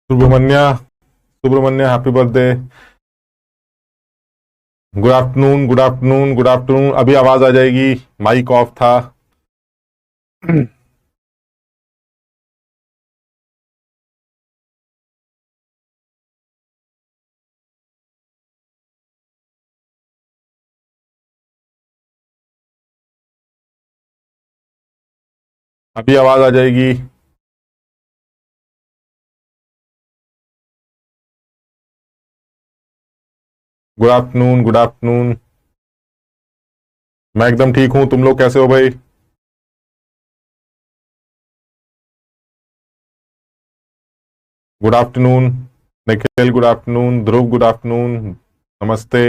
Subramanya Subramanya happy birthday. Good afternoon, good afternoon, good afternoon. अभी आवाज आ जाएगी, माइक ऑफ था। अभी आवाज आ जाएगी। Good afternoon, good afternoon. मैं एकदम ठीक हूं, तुम लोग कैसे हो भाई? Good afternoon Nikhil, good afternoon Dhruv, good afternoon, नमस्ते।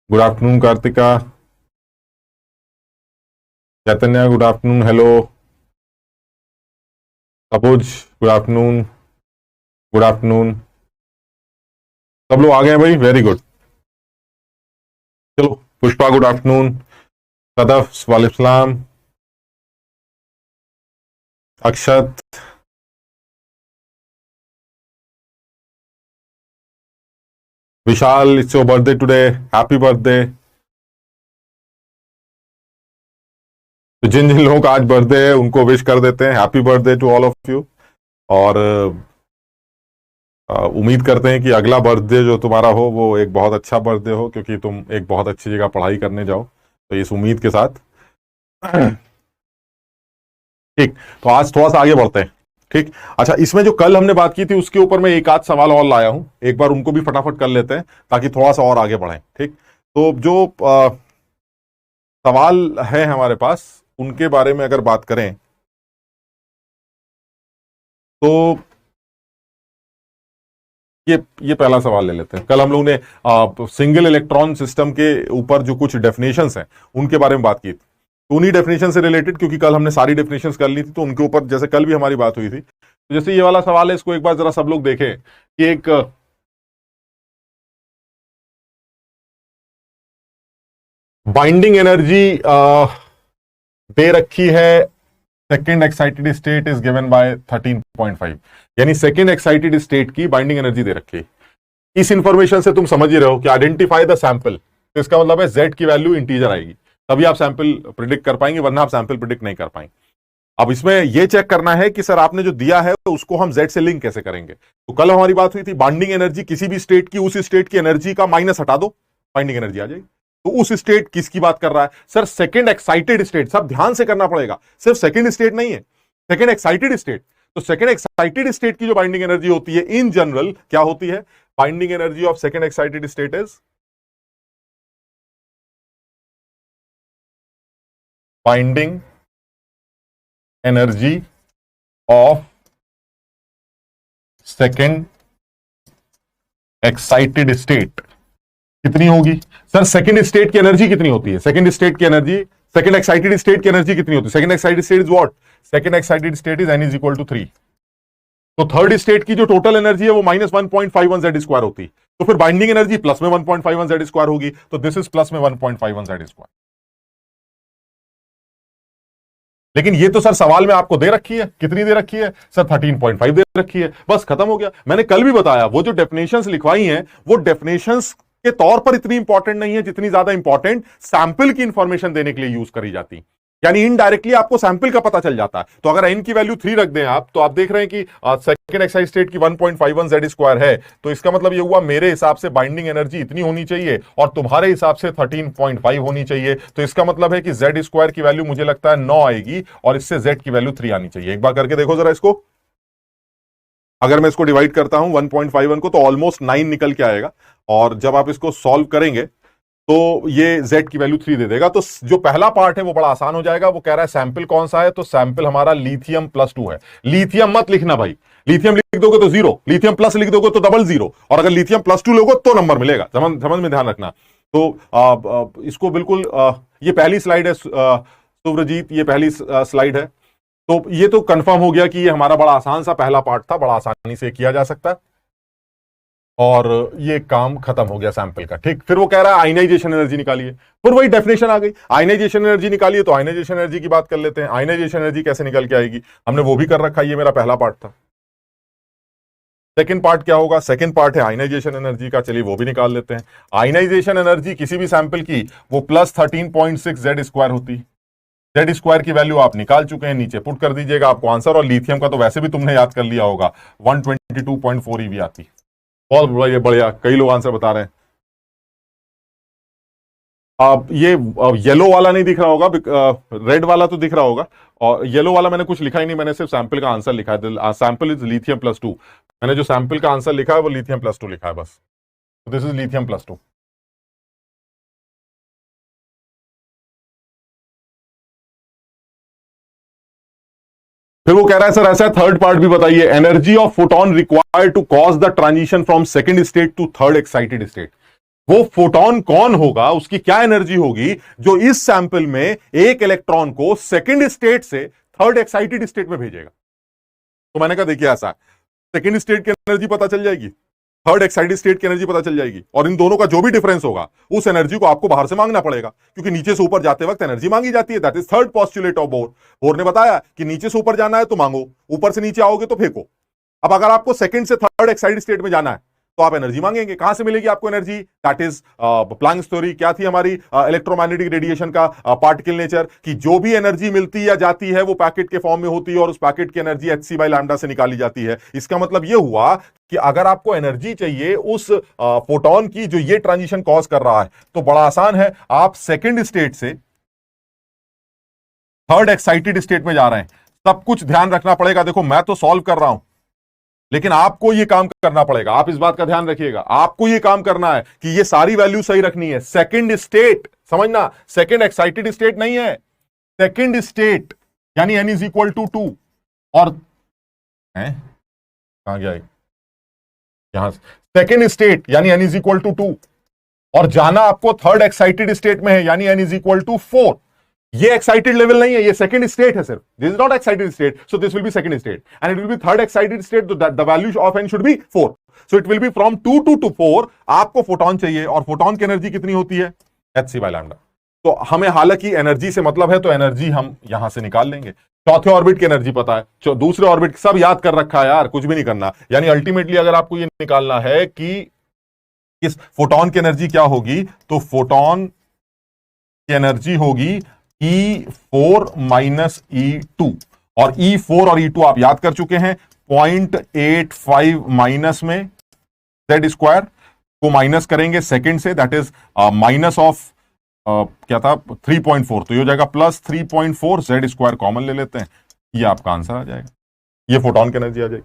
Good afternoon Kartika, Chaitanya, good afternoon, hello. Abuj, good afternoon, good afternoon. सब लोग आ गए हैं भाई, वेरी गुड। चलो, पुष्पा गुड आफ्टरनून, सदफ वालेकुम, Akshat, Vishal, it's your birthday today, happy birthday. तो जिन जिन लोगों का आज बर्थडे है उनको विश कर देते हैं, happy birthday to all of you. और उम्मीद करते हैं कि अगला बर्थडे जो तुम्हारा हो वो एक बहुत अच्छा बर्थडे हो, क्योंकि तुम एक बहुत अच्छी जगह पढ़ाई करने जाओ, तो इस उम्मीद के साथ ठीक। तो आज थोड़ा सा आगे बढ़ते हैं, ठीक। अच्छा, इसमें जो कल हमने बात की थी उसके ऊपर मैं एक आध सवाल और लाया हूं, एक बार उनको भी फटाफट कर लेते हैं ताकि थोड़ा सा और आगे बढ़ें, ठीक। तो जो सवाल है हमारे पास उनके बारे में अगर बात करें तो ये पहला सवाल ले लेते हैं। कल हम लोग ने सिंगल इलेक्ट्रॉन सिस्टम के ऊपर जो कुछ डेफिनेशंस हैं उनके बारे में बात की थी, तो उन्हीं डेफिनेशन से रिलेटेड, क्योंकि कल हमने सारी डेफिनेशंस कर ली थी, तो उनके ऊपर जैसे कल भी हमारी बात हुई थी, तो जैसे ये वाला सवाल है, इसको एक बार जरा सब लोग देखें कि एक बाइंडिंग एनर्जी दे रखी है, second excited state is given by 13.5, यानी सेकेंड एक्साइटेड स्टेट की बाइंडिंग एनर्जी दे रखी है। इस इंफॉर्मेशन से तुम समझ ही रहे हो कि आइडेंटिफाई द सैंपल, तो इसका मतलब है जेड की वैल्यू इंटीजर आएगी, तभी आप सैंपल प्रिडिक्ट कर पाएंगे, वरना आप सैंपल प्रिडिक्ट नहीं कर पाएंगे। अब इसमें यह चेक करना है कि सर आपने जो दिया है उसको हम जेड से लिंक कैसे करेंगे। तो कल हमारी बात हुई थी बाइंडिंग एनर्जी किसी भी स्टेट की, उस स्टेट की एनर्जी का माइनस हटा दो, बाइंडिंग एनर्जी आ जाएगी। तो उस स्टेट किसकी बात कर रहा है सर? Second excited state. सब ध्यान से करना पड़ेगा, सिर्फ सेकेंड स्टेट नहीं है, सेकेंड एक्साइटेड स्टेट। तो सेकेंड एक्साइटेड स्टेट की जो बाइंडिंग एनर्जी होती है इन जनरल क्या होती है? Binding energy of second excited state is binding energy of second excited state कितनी होगी सर? सेकेंड स्टेट की एनर्जी कितनी होती है? सेकेंड स्टेट की एनर्जी, सेकेंड एक्साइटेड स्टेट की एनर्जी कितनी होती है? Second excited state is what? Second excited state is n is equal to 3। तो थर्ड स्टेट की जो टोटल एनर्जी है वो माइनस 1.51 जेड स्क्वायर होती है, तो फिर बाइंडिंग एनर्जी प्लस में 1.51 जेड स्क्वायर होगी, तो दिस इज प्लस में 1.51 जेड स्क्वायर। लेकिन ये तो सर सवाल में आपको दे रखी है, कितनी दे रखी है सर? 13.5 दे रखी है, बस खत्म हो गया। मैंने कल भी बताया वो जो डेफिनेशंस लिखवाई हैं वो डेफिनेशंस के तौर पर इतनी इंपॉर्टेंट नहीं है जितनी ज्यादा इंपॉर्टेंट सैंपल की इंफॉर्मेशन देने के लिए यूज करी जाती, यानी इनडायरेक्टली आपको सैंपल का पता चल जाता है। तो अगर एन की वैल्यू 3 रख दें आप, तो आप देख रहे हैं कि सेकेंड एक्साइटेड स्टेट की 1.51 जेड स्क्वायर है, तो इसका मतलब ये हुआ मेरे हिसाब से बाइंडिंग एनर्जी इतनी होनी चाहिए और तुम्हारे हिसाब से 13.5 होनी चाहिए। तो इसका मतलब है कि जेड स्क्वायर की वैल्यू मुझे लगता है 9 आएगी और इससे जेड की वैल्यू 3 आनी चाहिए। एक बार करके देखो जरा इसको, अगर मैं इसको डिवाइड करता हूं 1.51 को, तो ऑलमोस्ट 9 निकल के आएगा, और जब आप इसको सॉल्व करेंगे तो ये z की वैल्यू 3 दे देगा। तो जो पहला पार्ट है वो बड़ा आसान हो जाएगा। वो कह रहा है सैंपल कौन सा है, तो सैंपल हमारा लिथियम +2 है। लिथियम मत लिखना भाई, लिथियम लिख दोगे तो 0, लिथियम प्लस लिख दोगे तो डबल 0, और अगर लिथियम +2 लोगे तो नंबर मिलेगा। समझ में ध्यान रखना। तो इसको बिल्कुल ये पहली स्लाइड है सुब्रजीत, ये पहली स्लाइड है। तो ये तो कंफर्म हो गया कि ये हमारा बड़ा आसान सा पहला पार्ट था, बड़ा आसानी से किया जा सकता है। और ये काम खत्म हो गया सैंपल का। ठीक, फिर वो कह रहा है आयनाइजेशन एनर्जी निकालिए, फिर वही डेफिनेशन आ गई, आयनाइजेशन एनर्जी निकालिए। तो आयनाइजेशन एनर्जी की बात कर लेते हैं। आयनाइजेशन एनर्जी कैसे निकल के आएगी, हमने वो भी कर रखा है, ये मेरा पहला पार्ट था। सेकंड पार्ट क्या होगा, सेकंड पार्ट है आयनाइजेशन एनर्जी का, चलिए वो भी निकाल लेते हैं। आयनाइजेशन एनर्जी किसी भी सैंपल की वो +13.6 जेड स्क्वायर होती। जेड स्क्वायर की वैल्यू आप निकाल चुके हैं, नीचे पुट कर दीजिएगा आपको आंसर। और लिथियम का तो वैसे भी तुमने याद कर लिया होगा, 122.4 ईवी आती। बहुत बढ़िया बढ़िया, कई लोग आंसर बता रहे हैं। अब ये येलो वाला नहीं दिख रहा होगा, रेड वाला तो दिख रहा होगा, और येलो वाला मैंने कुछ लिखा ही नहीं, मैंने सिर्फ सैंपल का आंसर लिखा है। Sample is lithium +2। मैंने जो सैंपल का आंसर लिखा है वो लिथियम +2 लिखा है बस। This is lithium +2। फिर वो कह रहा है सर ऐसा थर्ड पार्ट भी बताइए, energy of photon required to cause the transition from second state to third excited state. वो फोटोन कौन होगा, उसकी क्या एनर्जी होगी जो इस सैंपल में एक इलेक्ट्रॉन को सेकंड स्टेट से थर्ड एक्साइटेड स्टेट में भेजेगा। तो मैंने कहा देखिए ऐसा, सेकंड स्टेट की एनर्जी पता चल जाएगी, थर्ड एक्साइटेड स्टेट की एनर्जी पता चल जाएगी, और इन दोनों का जो भी डिफरेंस होगा उस एनर्जी को आपको बाहर से मांगना पड़ेगा, क्योंकि नीचे से ऊपर जाते वक्त एनर्जी मांगी जाती है। That is third postulate of bore. Bore ने बताया कि नीचे से ऊपर जाना है तो मांगो, ऊपर से नीचे आओगे तो फेंको। अब अगर आपको सेकंड से थर्ड एक्साइटेड स्टेट में जाना है तो आप एनर्जी मांगेंगे, कहां से मिलेगी आपको energy? That is Planck's theory. क्या थी हमारी इलेक्ट्रोमैग्नेटिक रेडिएशन का पार्टिकल नेचर, कि जो भी एनर्जी मिलती या जाती है वो पैकेट के फॉर्म में होती है, और उस पैकेट की एनर्जी hc/λ से निकाली जाती है। इसका मतलब ये हुआ कि अगर आपको एनर्जी चाहिए उस फोटोन की जो ये ट्रांजिशन कॉज कर रहा है, तो बड़ा आसान है, आप सेकेंड स्टेट से थर्ड एक्साइटेड स्टेट में जा रहे हैं। सब कुछ ध्यान रखना पड़ेगा। देखो मैं तो सॉल्व कर रहा हूं, लेकिन आपको यह काम करना पड़ेगा। आप इस बात का ध्यान रखिएगा, आपको यह काम करना है कि यह सारी वैल्यू सही रखनी है। सेकंड स्टेट समझना, सेकंड एक्साइटेड स्टेट नहीं है, सेकंड स्टेट यानी n = 2। और कहां गया, यहां सेकंड स्टेट यानी n = 2, और जाना आपको थर्ड एक्साइटेड स्टेट में है यानी n = 4। ये एक्साइटेड लेवल नहीं है, ये सेकंड स्टेट है सिर्फ। This is not excited state, so this will B second state and it will be third excited state. The value of n should be 4, so it will be from 2 to 4। आपको photon चाहिए, और photon की energy कितनी होती है? hc/λ। तो हमें हालांकि एनर्जी से मतलब है, तो एनर्जी हम यहां से निकाल लेंगे। चौथे ऑर्बिट की एनर्जी पता है, दूसरे ऑर्बिट सब याद कर रखा है यार, कुछ भी नहीं करना। यानी अल्टीमेटली अगर आपको यह निकालना है कि इस फोटोन की एनर्जी क्या होगी, तो फोटोन की एनर्जी होगी E4 - E2, और E4 और E2 आप याद कर चुके हैं। 0.85 माइनस में Z स्क्वायर को माइनस करेंगे सेकंड से, दैट इज माइनस ऑफ क्या था 3.4, तो ये हो जाएगा +3.4। Z स्क्वायर कॉमन ले लेते हैं, ये आपका आंसर आ जाएगा, ये फोटोन की एनर्जी आ जाएगी।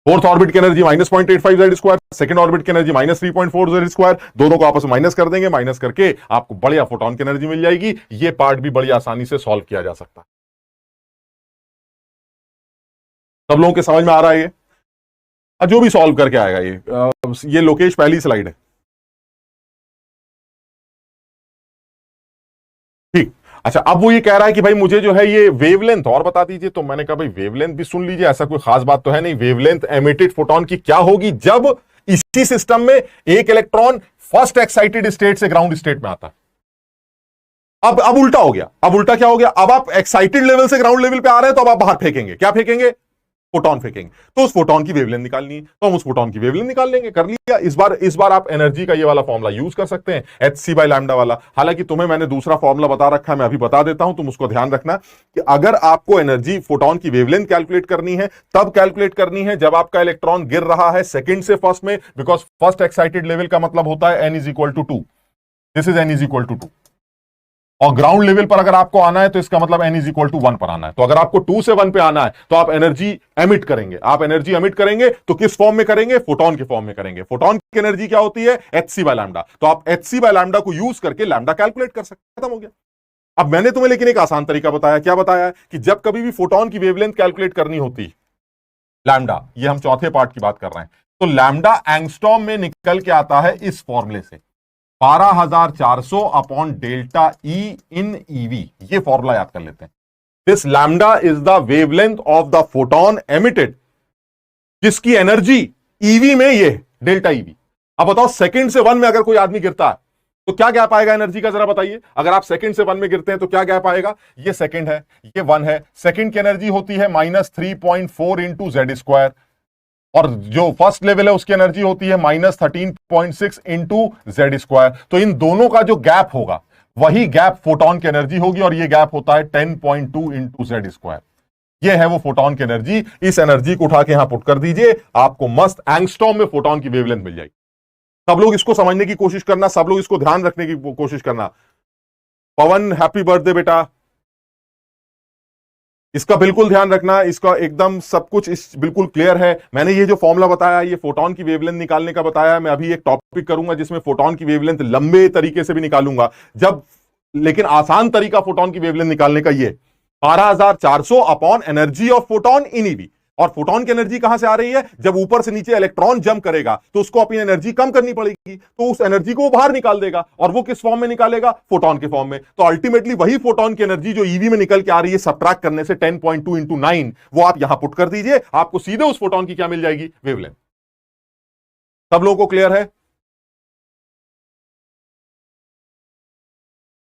फोर्थ ऑर्बिट की energy -0.85 Z square, second orbit की एनर्जी -3.4 Z स्क्वायर, दोनों को आपस में माइनस कर देंगे, माइनस करके आपको बढ़िया फोटोन की एनर्जी मिल जाएगी। ये पार्ट भी बड़ी आसानी से सॉल्व किया जा सकता है। सब लोगों के समझ में आ रहा है ये? जो भी सॉल्व करके आएगा ये लोकेश पहली स्लाइड है। ठीक, अच्छा अब वो ये कह रहा है कि भाई मुझे जो है ये वेवलेंथ और बता दीजिए। तो मैंने कहा भाई वेवलेंथ भी सुन लीजिए, ऐसा कोई खास बात तो है नहीं। वेवलेंथ एमिटेड फोटोन की क्या होगी जब इसी सिस्टम में एक इलेक्ट्रॉन फर्स्ट एक्साइटेड स्टेट से ग्राउंड स्टेट में आता है। अब उल्टा हो गया। अब उल्टा क्या हो गया, अब आप एक्साइटेड लेवल से ग्राउंड लेवल पे आ रहे हैं, तो अब आप बाहर फेंकेंगे, क्या फेंकेंगे? फोटोन फेंकेंगे। तो उस फोटोन की वेवलेंथ निकालनी है, तो हम उस फोटोन की वेवलेंथ निकाल लेंगे। कर लिया। इस बार आप एनर्जी का ये वाला फॉर्मूला यूज कर सकते हैं, hc/λ वाला। हालांकि तुम्हें मैंने दूसरा फॉर्मूला बता रखा है, मैं अभी बता देता हूं, तुम उसको ध्यान रखना कि अगर आपको एनर्जी फोटोन की वेवलेंथ कैलकुलेट करनी है, तब कैलकुलेट करनी है जब आपका इलेक्ट्रॉन गिर रहा है सेकंड से फर्स्ट में, बिकॉज फर्स्ट एक्साइटेड लेवल का मतलब होता है n = 2। This is n = 2। और ग्राउंड लेवल पर अगर आपको आना है तो इसका मतलब n = 1 पर आना है। तो अगर आपको 2 से 1 पे आना है तो आप एनर्जी एमिट करेंगे। आप एनर्जी एमिट करेंगे तो किस फॉर्म में करेंगे? फोटोन के फॉर्म में करेंगे। फोटोन की एनर्जी क्या होती है? hc/λ। तो आप hc/λ को यूज करके लैम्डा कैलकुलेट कर सकते, खत्म हो गया। अब मैंने तुम्हें लेकिन एक आसान तरीका बताया। क्या बताया? कि जब कभी भी फोटोन की वेवलेंथ कैलकुलेट करनी होती लैम्डा, ये हम चौथे पार्ट की बात कर रहे हैं, तो लैम्डा एंगस्ट्रॉम में निकल के आता है इस फॉर्मूले से, 12400 अपॉन डेल्टा ई इन ईवी। ये फॉर्मूला याद कर लेते हैं। This lambda is the wavelength of the photon emitted, जिसकी एनर्जी ईवी में ये डेल्टा ईवी। अब बताओ सेकंड से वन में अगर कोई आदमी गिरता है तो क्या गैप आएगा एनर्जी का, जरा बताइए। अगर आप सेकंड से वन में गिरते हैं तो क्या गैप आएगा। ये सेकंड है, ये वन है। सेकंड की एनर्जी होती है -3.4 इंटू जेड स्क्वायर, और जो फर्स्ट लेवल है उसकी एनर्जी होती है -13.6 इंटू जेड स्क्वायर। तो इन दोनों का जो गैप होगा वही गैप फोटोन की एनर्जी होगी, और ये गैप होता है 10.2 इंटू जेड स्क्वायर। ये है वो फोटोन की एनर्जी। इस एनर्जी को उठा के यहां पुट कर दीजिए, आपको मस्त एंगस्ट्रॉम में फोटोन की वेवलेंथ मिल जाएगी। सब लोग इसको समझने की कोशिश करना, सब लोग इसको ध्यान रखने की कोशिश करना। पवन हैप्पी बर्थडे बेटा, इसका बिल्कुल ध्यान रखना, इसका एकदम सब कुछ इस बिल्कुल क्लियर है। मैंने ये जो फॉर्मूला बताया, ये फोटोन की वेवलेंथ निकालने का बताया। मैं अभी एक टॉपिक करूंगा जिसमें फोटोन की वेवलेंथ लंबे तरीके से भी निकालूंगा, जब लेकिन आसान तरीका फोटोन की वेवलेंथ निकालने का ये 12400 upon energy of photon in EV. और फोटोन की एनर्जी कहां से आ रही है, जब ऊपर से नीचे इलेक्ट्रॉन जंप करेगा तो उसको अपनी एनर्जी कम करनी पड़ेगी, तो उस एनर्जी को वो बाहर निकाल देगा। और वो किस फॉर्म में निकालेगा, फोटोन के फॉर्म में। तो अल्टीमेटली वही फोटोन की एनर्जी जो ईवी में निकल के आ रही है सबट्रैक्ट करने से 10.2 इंटू 9, वो आप यहां पुट कर दीजिए, आपको सीधे उस फोटोन की क्या मिल जाएगी, वेवलेंथ। सब लोगों को क्लियर है।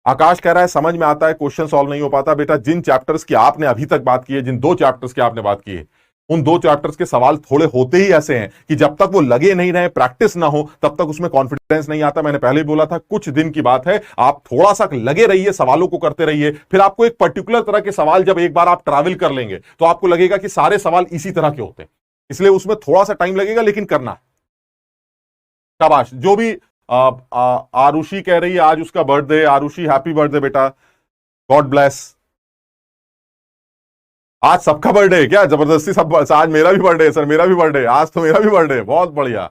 आकाश कह रहा है समझ में आता है, क्वेश्चन सॉल्व नहीं हो पाता। बेटा जिन चैप्टर्स की आपने अभी तक बात की है, जिन 2 चैप्टर्स की आपने बात की है, उन 2 चैप्टर्स के सवाल थोड़े होते ही ऐसे हैं कि जब तक वो लगे नहीं रहे, प्रैक्टिस ना हो, तब तक उसमें कॉन्फिडेंस नहीं आता। मैंने पहले ही बोला था, कुछ दिन की बात है, आप थोड़ा सा लगे रहिए, सवालों को करते रहिए, फिर आपको एक पर्टिकुलर तरह के सवाल जब एक बार आप ट्रैवल कर लेंगे तो आपको लगेगा कि सारे सवाल इसी तरह के होते हैं। इसलिए उसमें थोड़ा सा टाइम लगेगा, लेकिन करना। शाबाश। जो भी आरुषि कह रही है आज उसका बर्थडे, आरुषि हैप्पी बर्थडे बेटा, गॉड ब्लेस। आज सबका बर्थडे है क्या, जबरदस्ती सब। आज मेरा भी बर्थडे है सर, मेरा भी बर्थडे है आज, तो मेरा भी बर्थडे है, बहुत बढ़िया।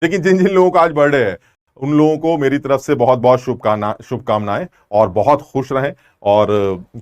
लेकिन जिन जिन लोगों का आज बर्थडे है उन लोगों को मेरी तरफ से बहुत बहुत शुभकामनाएं, और बहुत खुश रहें, और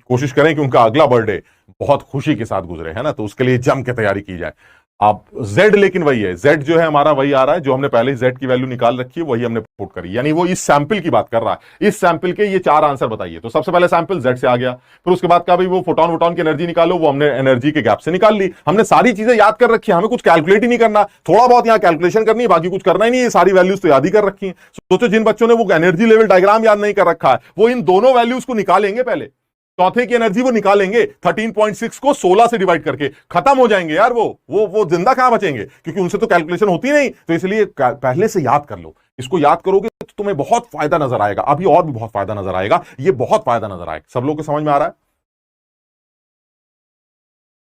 कोशिश करें कि उनका अगला बर्थडे बहुत खुशी के साथ गुजरे, है ना। तो उसके लिए जम के तैयारी की जाए। आप Z लेकिन वही है, Z जो है हमारा वही आ रहा है जो हमने पहले Z की वैल्यू निकाल रखी है, वही हमने पुट करी। यानी वो इस सैंपल की बात कर रहा है। इस सैंपल के ये 4 आंसर बताइए। तो सबसे पहले सैंपल Z से आ गया, फिर उसके बाद कहा भाई वो फोटोन वोटोन की एनर्जी निकालो, वो हमने एनर्जी के गैप से निकाल ली। हमने सारी चीजें याद कर रखी है, हमें कुछ कैलकुलेट ही नहीं करना, थोड़ा बहुत यहाँ कैलकुलेशन करनी है, बाकी कुछ करना ही नहीं है। सारी वैल्यूज तो याद ही कर रखी है। सोचो जिन बच्चों ने वो एनर्जी लेवल डायग्राम याद नहीं कर रखा है, वो इन दोनों वैल्यूज को निकालेंगे पहले। चौथे की एनर्जी वो निकालेंगे 13.6 को 16 से डिवाइड करके, खत्म हो जाएंगे यार। वो जिंदा कहां बचेंगे, क्योंकि उनसे तो कैलकुलेशन होती नहीं। तो इसलिए पहले से याद कर लो। इसको याद करोगे तो तुम्हें बहुत फायदा नजर आएगा, अभी और भी बहुत फायदा नजर आएगा, ये बहुत फायदा नजर आएगा। सब लोग को समझ में आ रहा है।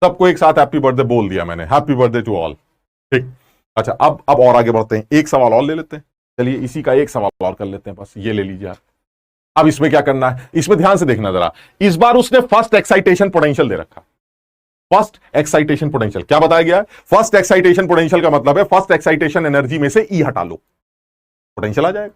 सबको एक साथ हैप्पी बर्थडे बोल दिया मैंने, हैप्पी बर्थडे टू ऑल। ठीक, अच्छा अब और आगे बढ़ते हैं, एक सवाल और ले लेते हैं। चलिए इसी का एक सवाल और कर लेते हैं, बस ये ले लीजिए आप। अब इसमें क्या करना है, इसमें ध्यान से देखना जरा। इस बार उसने फर्स्ट एक्साइटेशन पोटेंशियल दे रखा। फर्स्ट एक्साइटेशन पोटेंशियल क्या बताया गया है, फर्स्ट एक्साइटेशन पोटेंशियल का मतलब है फर्स्ट एक्साइटेशन एनर्जी में से ई हटा लो, पोटेंशियल आ जाएगा।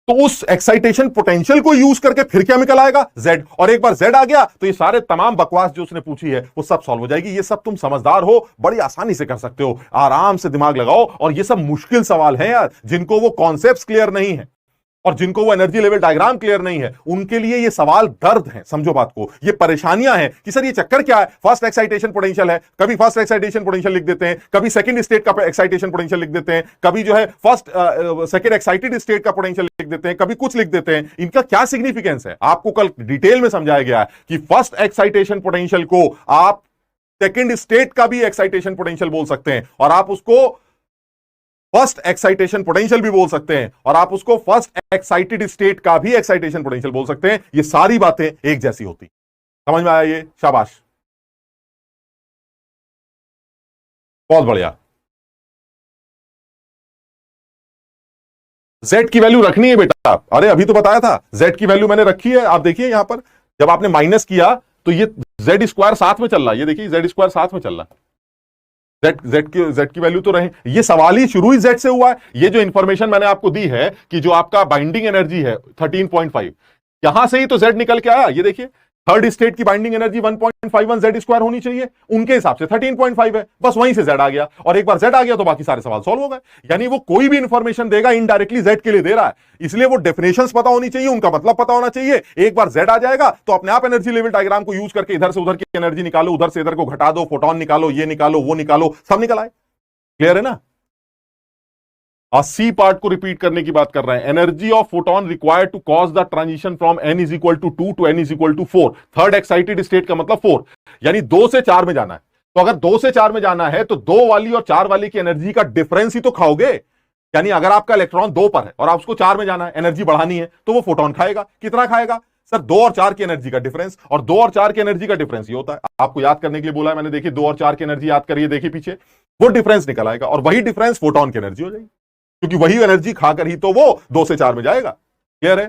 तो उस एक्साइटेशन पोटेंशियल को यूज करके फिर क्या निकल आएगा, Z। और एक बार Z आ गया तो ये सारे तमाम बकवास जो उसने पूछी है वो सब सॉल्व हो जाएगी। ये सब तुम समझदार हो, बड़ी आसानी से कर सकते हो, आराम से दिमाग लगाओ। और ये सब मुश्किल सवाल हैं यार, जिनको वो कॉन्सेप्ट्स क्लियर नहीं है और जिनको वो एनर्जी लेवल डायग्राम क्लियर नहीं है, उनके लिए ये सवाल दर्द है। समझो बात को, ये परेशानियां हैं कि सर ये चक्कर क्या है। फर्स्ट एक्साइटेशन पोटेंशियल है, कभी फर्स्ट एक्साइटेशन पोटेंशियल लिख देते हैं, कभी सेकंड स्टेट का एक्साइटेशन पोटेंशियल लिख देते हैं, कभी जो है फर्स्ट सेकंड एक्साइटेड स्टेट का पोटेंशियल लिख देते हैं, कभी कुछ लिख देते हैं। इनका क्या सिग्निफिकेंस है, आपको कल डिटेल में समझाया गया है कि फर्स्ट एक्साइटेशन पोटेंशियल को आप सेकंड स्टेट का भी एक्साइटेशन पोटेंशियल बोल सकते हैं, और आप उसको फर्स्ट एक्साइटेशन पोटेंशियल भी बोल सकते हैं, और आप उसको फर्स्ट एक्साइटेड स्टेट का भी एक्साइटेशन पोटेंशियल बोल सकते हैं। ये सारी बातें एक जैसी होती। समझ में आया ये, शाबाश, बहुत बढ़िया। Z की वैल्यू रखनी है बेटा, अरे अभी तो बताया था Z की वैल्यू मैंने रखी है। आप देखिए यहां पर जब आपने माइनस किया तो ये Z स्क्वायर साथ में चल रहा है, ये देखिए Z स्क्वायर साथ में चल रहा है। Z की वैल्यू तो रहे, ये सवाल ही शुरू ही Z से हुआ है। ये जो इंफॉर्मेशन मैंने आपको दी है कि जो आपका बाइंडिंग एनर्जी है 13.5, यहां से ही तो Z निकल के आया। ये देखिए थर्ड स्टेट की बाइंडिंग एनर्जी 1.51 Z स्क्वायर होनी चाहिए, उनके हिसाब से 13.5 है, बस वहीं से Z आ गया। और एक बार Z आ गया तो बाकी सारे सवाल सॉल्व हो गए। यानी वो कोई भी इंफॉर्मेशन देगा इनडायरेक्टली Z के लिए दे रहा है, इसलिए वो डेफिनेशंस पता होनी चाहिए, उनका मतलब पता होना चाहिए। एक बार Z आ जाएगा तो अपने आप एनर्जी लेवल डायग्राम को यूज करके इधर से उधर की एनर्जी निकालो, उधर से इधर को घटा दो, फोटोन निकालो, ये निकालो, वो निकालो, सब निकल आए। क्लियर है ना। सी पार्ट को रिपीट करने की बात कर रहे हैं। Energy of photon required to cause the transition from n is equal to 2 to n is equal to 4। Third excited state का मतलब 4, यानी 2 से 4 में जाना है। तो अगर 2 से 4 में जाना है तो 2 वाली और 4 वाली की एनर्जी का डिफरेंस ही तो खाओगे। यानी अगर आपका इलेक्ट्रॉन 2 पर है और आपको 4 में जाना है, एनर्जी बढ़ानी है, तो वो फोटोन खाएगा। कितना खाएगा सर? 2 और 4 की एनर्जी का डिफरेंस, और 2 और 4 की एनर्जी का डिफरेंस ही होता है। आपको याद करने के लिए बोला है मैंने, देखिए 2 और 4 की एनर्जी याद करिए, देखिए पीछे वो डिफरेंस निकल आएगा और वही डिफरेंस फोटोन की एनर्जी हो जाएगी, क्योंकि वही एनर्जी खाकर ही तो वो 2 से 4 में जाएगा। क्लियर है?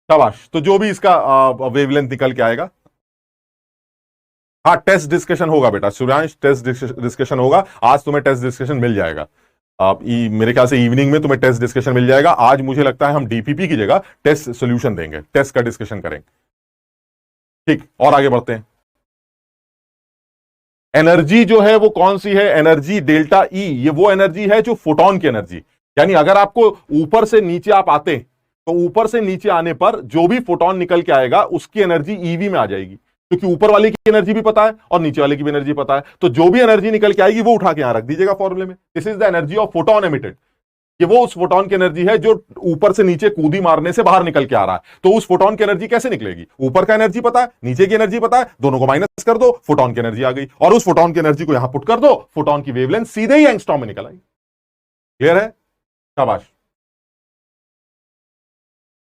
शाबाश। तो जो भी इसका वेवलेंथ निकल के आएगा, हाँ टेस्ट डिस्कशन होगा बेटा सूर्यांश, टेस्ट डिस्कशन होगा आज, तुम्हें टेस्ट डिस्कशन मिल जाएगा। मेरे ख्याल से इवनिंग में तुम्हें टेस्ट डिस्कशन मिल जाएगा। आज मुझे लगता है हम डीपीपी की जगह टेस्ट सॉल्यूशन देंगे, टेस्ट का डिस्कशन करेंगे। ठीक, और आगे बढ़ते हैं। एनर्जी जो है वो कौन सी है? एनर्जी डेल्टा ई, ये वो एनर्जी है जो फोटोन की एनर्जी, यानी अगर आपको ऊपर से नीचे आप आते तो ऊपर से नीचे आने पर जो भी फोटोन निकल के आएगा उसकी एनर्जी ईवी में आ जाएगी, क्योंकि ऊपर वाले की एनर्जी भी पता है और नीचे वाले की भी एनर्जी पता है। तो जो भी एनर्जी निकल के आएगी वो उठा के यहां रख दीजिएगा फॉर्मूले में। This is the energy of photon emitted. ये वो उस फोटोन की एनर्जी है जो ऊपर से नीचे कूदी मारने से बाहर निकल के आ रहा है। तो उस फोटोन की एनर्जी कैसे निकलेगी? ऊपर का एनर्जी पता है, नीचे की एनर्जी पता है, दोनों को माइनस कर दो, फोटोन की एनर्जी आ गई, और उस फोटोन की एनर्जी को यहां पुट कर दो, फोटोन की वेवलेंथ सीधे ही एंगस्ट्रॉम में निकल आई। क्लियर है? शाबाश।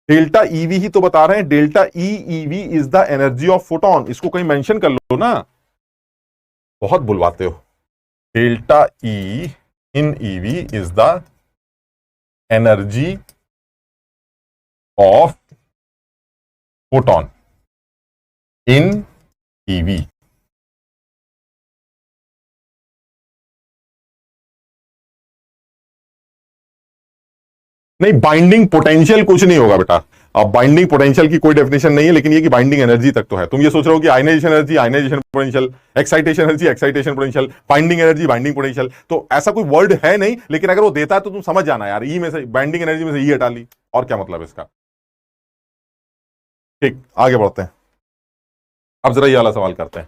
डेल्टा ईवी ही तो बता रहे हैं, delta E EV is the energy of photon. इसको कहीं मेंशन कर लो ना, बहुत बुलवाते हो। Delta E in EV is the energy of photon in EV. नहीं, बाइंडिंग पोटेंशियल कुछ नहीं होगा बेटा। अब बाइंडिंग पोटेंशियल की कोई डेफिनेशन नहीं है, लेकिन ये कि बाइंडिंग एनर्जी तक तो है। तुम ये सोच रहे हो कि ionization energy, ionization potential, excitation energy, excitation potential, binding energy, binding potential, तो ऐसा कोई वर्ड है नहीं। लेकिन अगर वो देता है तो तुम समझ जाना यार, ई में से बाइंडिंग एनर्जी में से ई हटा ली, और क्या मतलब इसका। ठीक, आगे बढ़ते हैं। अब जरा ये वाला सवाल करते हैं।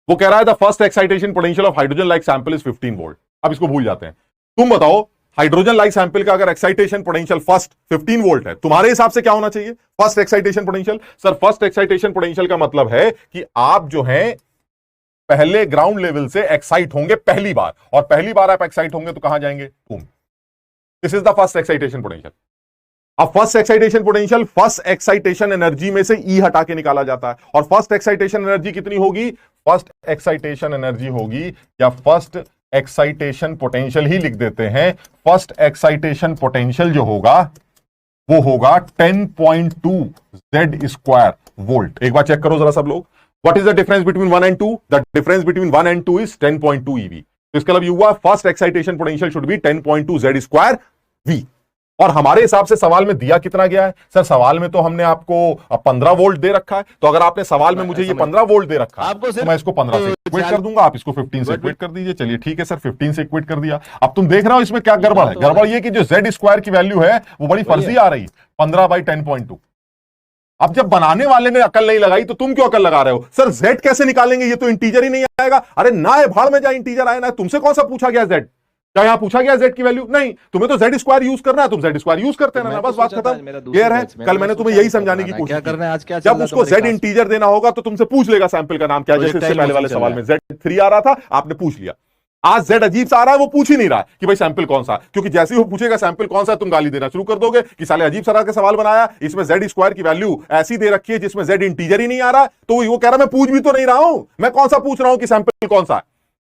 वो कह रहा है the first excitation potential of hydrogen like sample is 15 volt. अब इसको भूल जाते हैं। तुम बताओ, हाइड्रोजन लाइक सैंपल का अगर एक्साइटेशन पोटेंशियल फर्स्ट 15 वोल्ट है, तुम्हारे हिसाब से क्या होना चाहिए? First excitation potential. Sir first excitation potential का मतलब है कि आप जो है पहले ग्राउंड लेवल से एक्साइट होंगे पहली बार, और पहली बार आप एक्साइट होंगे तो कहां जाएंगे? This is the first excitation potential. अब first excitation potential, first excitation energy में से ई हटा के निकाला जाता है, और फर्स्ट एक्साइटेशन एनर्जी कितनी होगी? फर्स्ट एक्साइटेशन एनर्जी होगी, या फर्स्ट एक्साइटेशन पोटेंशियल ही लिख देते हैं। फर्स्ट एक्साइटेशन पोटेंशियल जो होगा वो होगा 10.2 Z स्क्वायर वोल्ट। एक बार चेक करो जरा सब लोग, what is the difference between 1 and 2? The difference between 1 and 2 is 10.2 EV। तो इसका मतलब हुआ first excitation potential should be 10.2 Z square V। और हमारे हिसाब से सवाल में दिया कितना गया है? सर सवाल में तो हमने आपको 15 वोल्ट दे रखा है, तो अगर आपने सवाल में मुझे ये 15 वोल्ट दे रखा है तो मैं इसको 15 से इक्वेट कर दूंगा, आप इसको 15 से इक्वेट कर दीजिए। चलिए ठीक है सर, 15 से इक्वेट कर दिया। अब तुम देख रहे हो इसमें क्या गड़बड़ है? गड़बड़ ये कि जो Z स्क्वायर की वैल्यू है वो बड़ी फर्जी आ रही, 15/10.2। अब जब बनाने वाले ने अकल नहीं लगाई तो तुम क्यों अकल लगा रहे हो? सर Z कैसे निकालेंगे, ये तो इंटीजर ही नहीं आएगा। अरे ना है भाड़ में जाए, इंटीजर आए ना, तुमसे कौन सा पूछा गया Z? क्या यहां पूछा गया Z की वैल्यू? नहीं, तुम्हें तो Z स्क्वायर यूज करना है, तुम Z स्क्वायर यूज करते हैं ना, बस बात खत्म। क्लियर है? कल मैंने तुम्हें यही समझाने की कोशिश की, जब उसको Z इंटीजर देना होगा तो तुमसे पूछ लेगा सैंपल का नाम क्या, जैसे इससे पहले वाले सवाल में Z3 आ रहा था, आपने पूछ लिया। आज Z अजीब सा आ रहा है, वो पूछ ही नहीं रहा कि भाई सैंपल कौन सा, क्योंकि जैसे ही वो पूछेगा सैंपल कौन सा, तुम गाली देना शुरू कर दोगे कि साले अजीब सा का सवाल बनाया, इसमें Z स्क्वायर की वैल्यू ऐसी दे रखी है जिसमें Z इंटीजर ही नहीं आ रहा। तो वो कह रहा मैं पूछ भी तो नहीं रहा हूं, मैं कौन सा पूछ रहा हूं कि सैंपल कौन सा है।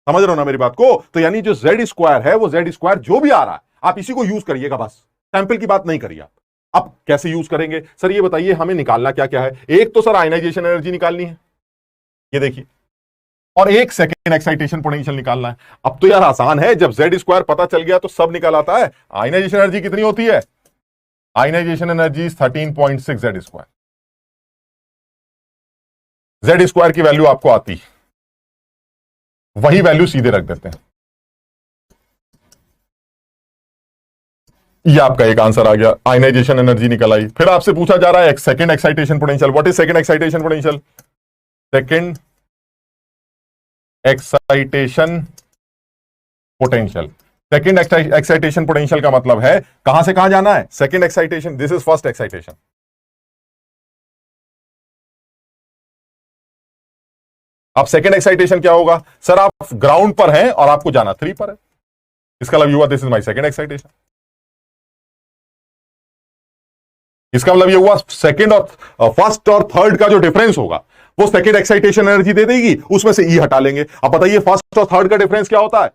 समझ रहे हो ना मेरी बात को? तो यानी जो Z स्क्वायर है, वो Z स्क्वायर जो भी आ रहा है आप इसी को यूज करिएगा, बस सैंपल की बात नहीं करिए आप। अब कैसे यूज करेंगे सर, ये बताइए, हमें निकालना क्या क्या है? एक तो सर आयनाइजेशन एनर्जी निकालनी है, ये देखिए, और एक सेकेंड एक्साइटेशन पोटेंशियल निकालना है। अब तो यार आसान है, जब Z स्क्वायर पता चल गया तो सब निकल आता है। आयनाइजेशन एनर्जी कितनी होती है? Ionization energy 13.6 Z square. Z square की वैल्यू आपको आती, वही वैल्यू सीधे रख देते हैं। ये आपका एक आंसर आ गया, आयनाइजेशन एनर्जी निकल आई। फिर आपसे पूछा जा रहा है second excitation potential. What is second excitation potential? Second excitation potential second excitation potential का मतलब है कहां से कहां जाना है, second excitation, this is first excitation. अब सेकेंड एक्साइटेशन क्या होगा, सर आप ग्राउंड पर हैं और आपको जाना 3 पर है, इसका मतलब ये हुआ this is my second excitation. इसका मतलब ये हुआ सेकेंड और फर्स्ट और थर्ड का जो डिफरेंस होगा वो सेकेंड एक्साइटेशन एनर्जी दे देगी, उसमें से ई हटा लेंगे। अब बताइए फर्स्ट और थर्ड का डिफरेंस क्या होता है,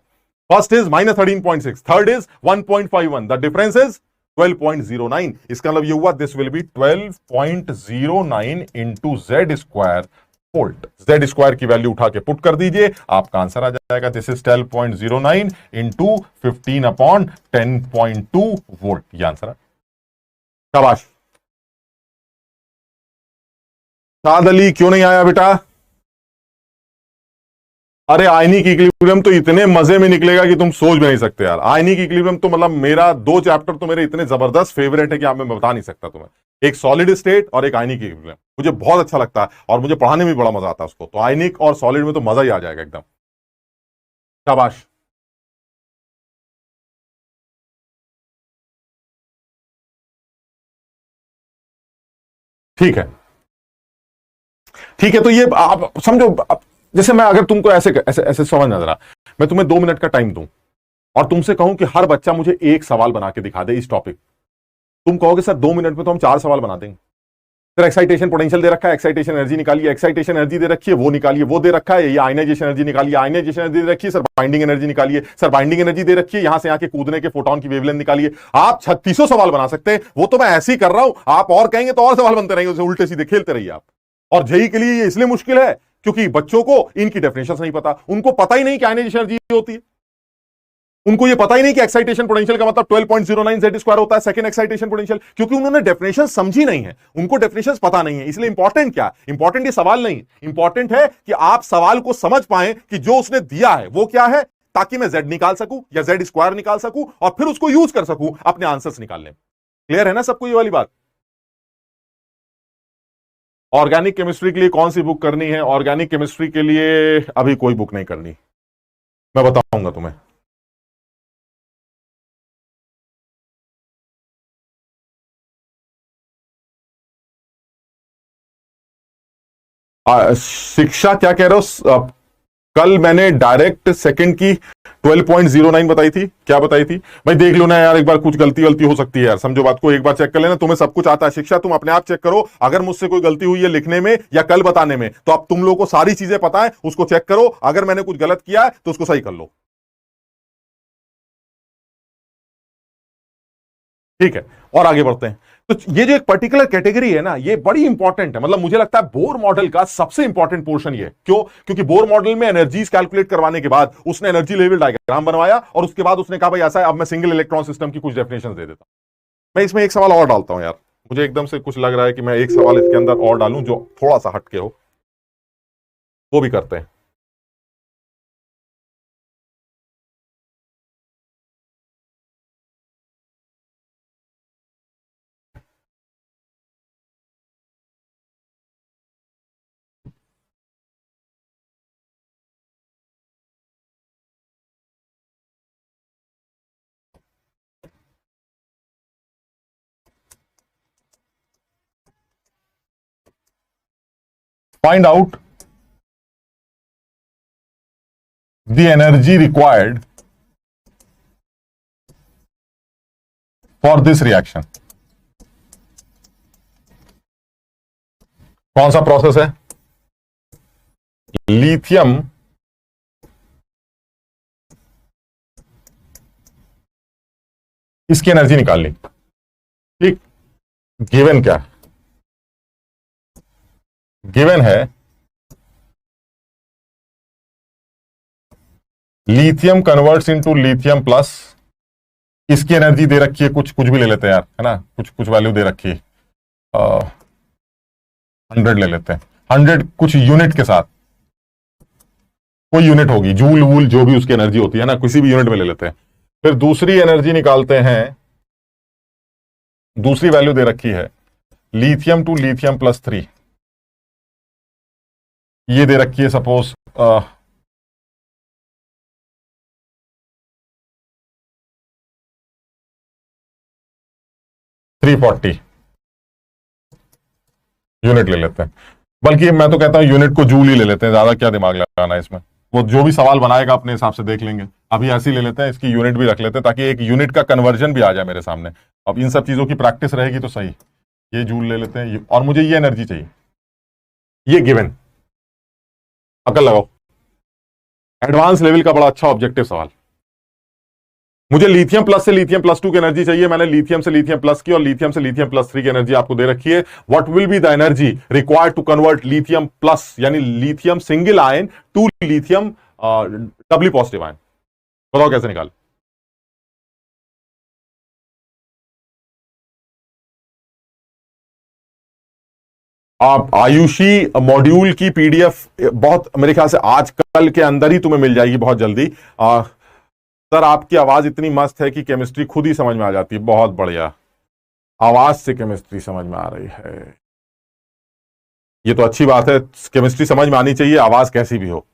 first is -13.6, third is 1.51, the difference is 12.09। इसका मतलब ये हुआ this will B 12.09 into Z square volt. Z square की वैल्यू उठा के पुट कर दीजिए, आपका आंसर आ जाएगा दिस इज 12.09 इंटू 15/10.2 वोल्ट। ये आंसर है। शाबाश। साद अली क्यों नहीं आया बेटा? अरे आयनिक इक्विलिब्रियम तो इतने मजे में निकलेगा कि तुम सोच भी नहीं सकते यार। आयनिक इक्विलिब्रियम तो मतलब मेरा 2 चैप्टर तो मेरे इतने जबरदस्त फेवरेट है कि आप मैं बता नहीं सकता तुम्हें। एक सॉलिड स्टेट और एक आयनिक इक्विलिब्रियम मुझे बहुत अच्छा लगता है और मुझे पढ़ाने में भी बड़ा मजा आता है उसको। तो आयनिक और सॉलिड में तो मजा ही आ जाएगा एकदम। शाबाश। ठीक है, ठीक है। तो ये आप समझो, जैसे मैं अगर तुमको ऐसे ऐसे ऐसे समझ नजर आ, मैं तुम्हें 2 मिनट का टाइम दूं और तुमसे कहूं कि हर बच्चा मुझे एक सवाल बना के दिखा दे इस टॉपिक, तुम कहोगे सर 2 मिनट में तो हम 4 सवाल बना देंगे। सर एक्साइटेशन पोटेंशियल दे रखा है, एक्साइटेशन एनर्जी निकालिए, एक्साइटेशन एनर्जी दे रखी है वो निकालिए, वो दे रखा है, ये आयनाइजेशन एनर्जी निकालिए, आयनाइजेशन एनर्जी दे रखी है, सर बाइंडिंग एनर्जी निकालिए, सर बाइंडिंग एनर्जी दे रखी है, यहां से आके कूदने के फोटोन की वेवलेंथ निकालिए। आप 3600 सवाल बना सकते हैं, वो तो मैं ऐसे ही कर रहा हूं, आप और कहेंगे तो और सवाल बनते रहेंगे, उसे उल्टे सीधे खेलते रहिए आप। और जेई के लिए ये इसलिए मुश्किल है क्योंकि बच्चों को इनकी डेफिनेशन नहीं पता, उनको पता ही नहीं कि आयनाइजेशन एनर्जी होती है, उनको ये पता ही नहीं कि एक्साइटेशन पोटेंशियल का मतलब 12.09 जेड स्क्वायर होता है सेकंड एक्साइटेशन पोटेंशियल, क्योंकि उन्होंने डेफिनेशन समझी नहीं है, उनको डेफिनेशन पता नहीं है। इसलिए इंपॉर्टेंट क्या, इंपॉर्टेंट ये सवाल नहीं, इंपॉर्टेंट है कि आप सवाल को समझ पाए कि जो उसने दिया है वो क्या है, ताकि मैं जेड निकाल सकूं या जेड स्क्वायर निकाल सकूं और फिर उसको यूज कर सकूं अपने आंसर्स निकालने में। क्लियर है ना सबको ये वाली बात? ऑर्गेनिक केमिस्ट्री के लिए कौन सी बुक करनी है? ऑर्गेनिक केमिस्ट्री के लिए अभी कोई बुक नहीं करनी, मैं बताऊंगा तुम्हें। शिक्षा क्या कह रहे हो? कल मैंने डायरेक्ट सेकंड की 12.09 बताई थी, क्या बताई थी भाई? देख लो ना यार, एक बार कुछ गलती गलती हो सकती है यार, समझो बात को, एक बार चेक कर लेना। तुम्हें सब कुछ आता है शिक्षा, तुम अपने आप चेक करो। अगर मुझसे कोई गलती हुई है लिखने में या कल बताने में, तो अब तुम लोगों को सारी चीजें पता है, उसको चेक करो। अगर मैंने कुछ गलत किया है तो उसको सही कर लो, ठीक है? और आगे बढ़ते हैं। तो ये जो एक पर्टिकुलर कैटेगरी है ना, ये बड़ी इंपॉर्टेंट है। मतलब मुझे लगता है बोर मॉडल का सबसे इंपॉर्टेंट पोर्शन ये, क्यों? क्योंकि बोर मॉडल में एनर्जीज कैलकुलेट करवाने के बाद उसने एनर्जी लेवल डायग्राम बनवाया और उसके बाद उसने कहा भाई ऐसा है, अब मैं सिंगल इलेक्ट्रॉन सिस्टम की कुछ डेफिनेशन दे देता हूं। मैं इसमें एक सवाल और डालता हूं यार, मुझे एकदम से कुछ लग रहा है कि मैं एक सवाल इसके अंदर और डालूं जो थोड़ा सा हटके हो, वो भी करते हैं। Find out the energy required for this reaction. कौन सा प्रोसेस है? लिथियम इसकी एनर्जी निकाल ली, ठीक? गिवन क्या? गिवन है lithium converts into lithium plus, इसकी एनर्जी दे रखी है, कुछ कुछ भी ले लेते हैं यार, है ना, कुछ कुछ वैल्यू दे रखी है, 100 ले लेते हैं, 100 कुछ यूनिट के साथ, कोई यूनिट होगी, जूल वूल जो भी उसकी एनर्जी होती है ना, किसी भी यूनिट में ले लेते हैं। फिर दूसरी एनर्जी निकालते हैं, दूसरी वैल्यू दे रखी है लिथियम टू लिथियम प्लस 3, ये दे रखी है सपोज 340 यूनिट ले लेते हैं, बल्कि मैं तो कहता हूं यूनिट को जूल ही ले लेते हैं, ज्यादा क्या दिमाग लगाना है इसमें। वो जो भी सवाल बनाएगा अपने हिसाब से देख लेंगे। अभी ऐसे ही ले लेते हैं, इसकी यूनिट भी रख लेते हैं ताकि एक यूनिट का कन्वर्जन भी आ जाए मेरे सामने। अब इन सब चीजों की प्रैक्टिस रहेगी तो सही। ये जूल ले लेते हैं, और मुझे ये एनर्जी चाहिए, ये गिवन। अकल लगाओ, एडवांस लेवल का बड़ा अच्छा ऑब्जेक्टिव सवाल। मुझे लिथियम प्लस से लिथियम प्लस 2 की एनर्जी चाहिए। मैंने लिथियम से लिथियम प्लस की और लिथियम से लिथियम प्लस 3 की एनर्जी आपको दे रखी है। What will be the energy required to convert lithium plus यानी lithium single ion to lithium doubly positive ion? बताओ कैसे निकाल। आप आयुषी मॉड्यूल की पीडीएफ बहुत मेरे ख्याल से आज कल के अंदर ही तुम्हें मिल जाएगी, बहुत जल्दी। सर आपकी आवाज इतनी मस्त है कि केमिस्ट्री खुद ही समझ में आ जाती है। बहुत बढ़िया, आवाज से केमिस्ट्री समझ में आ रही है, ये तो अच्छी बात है। केमिस्ट्री समझ में आनी चाहिए, आवाज कैसी भी हो।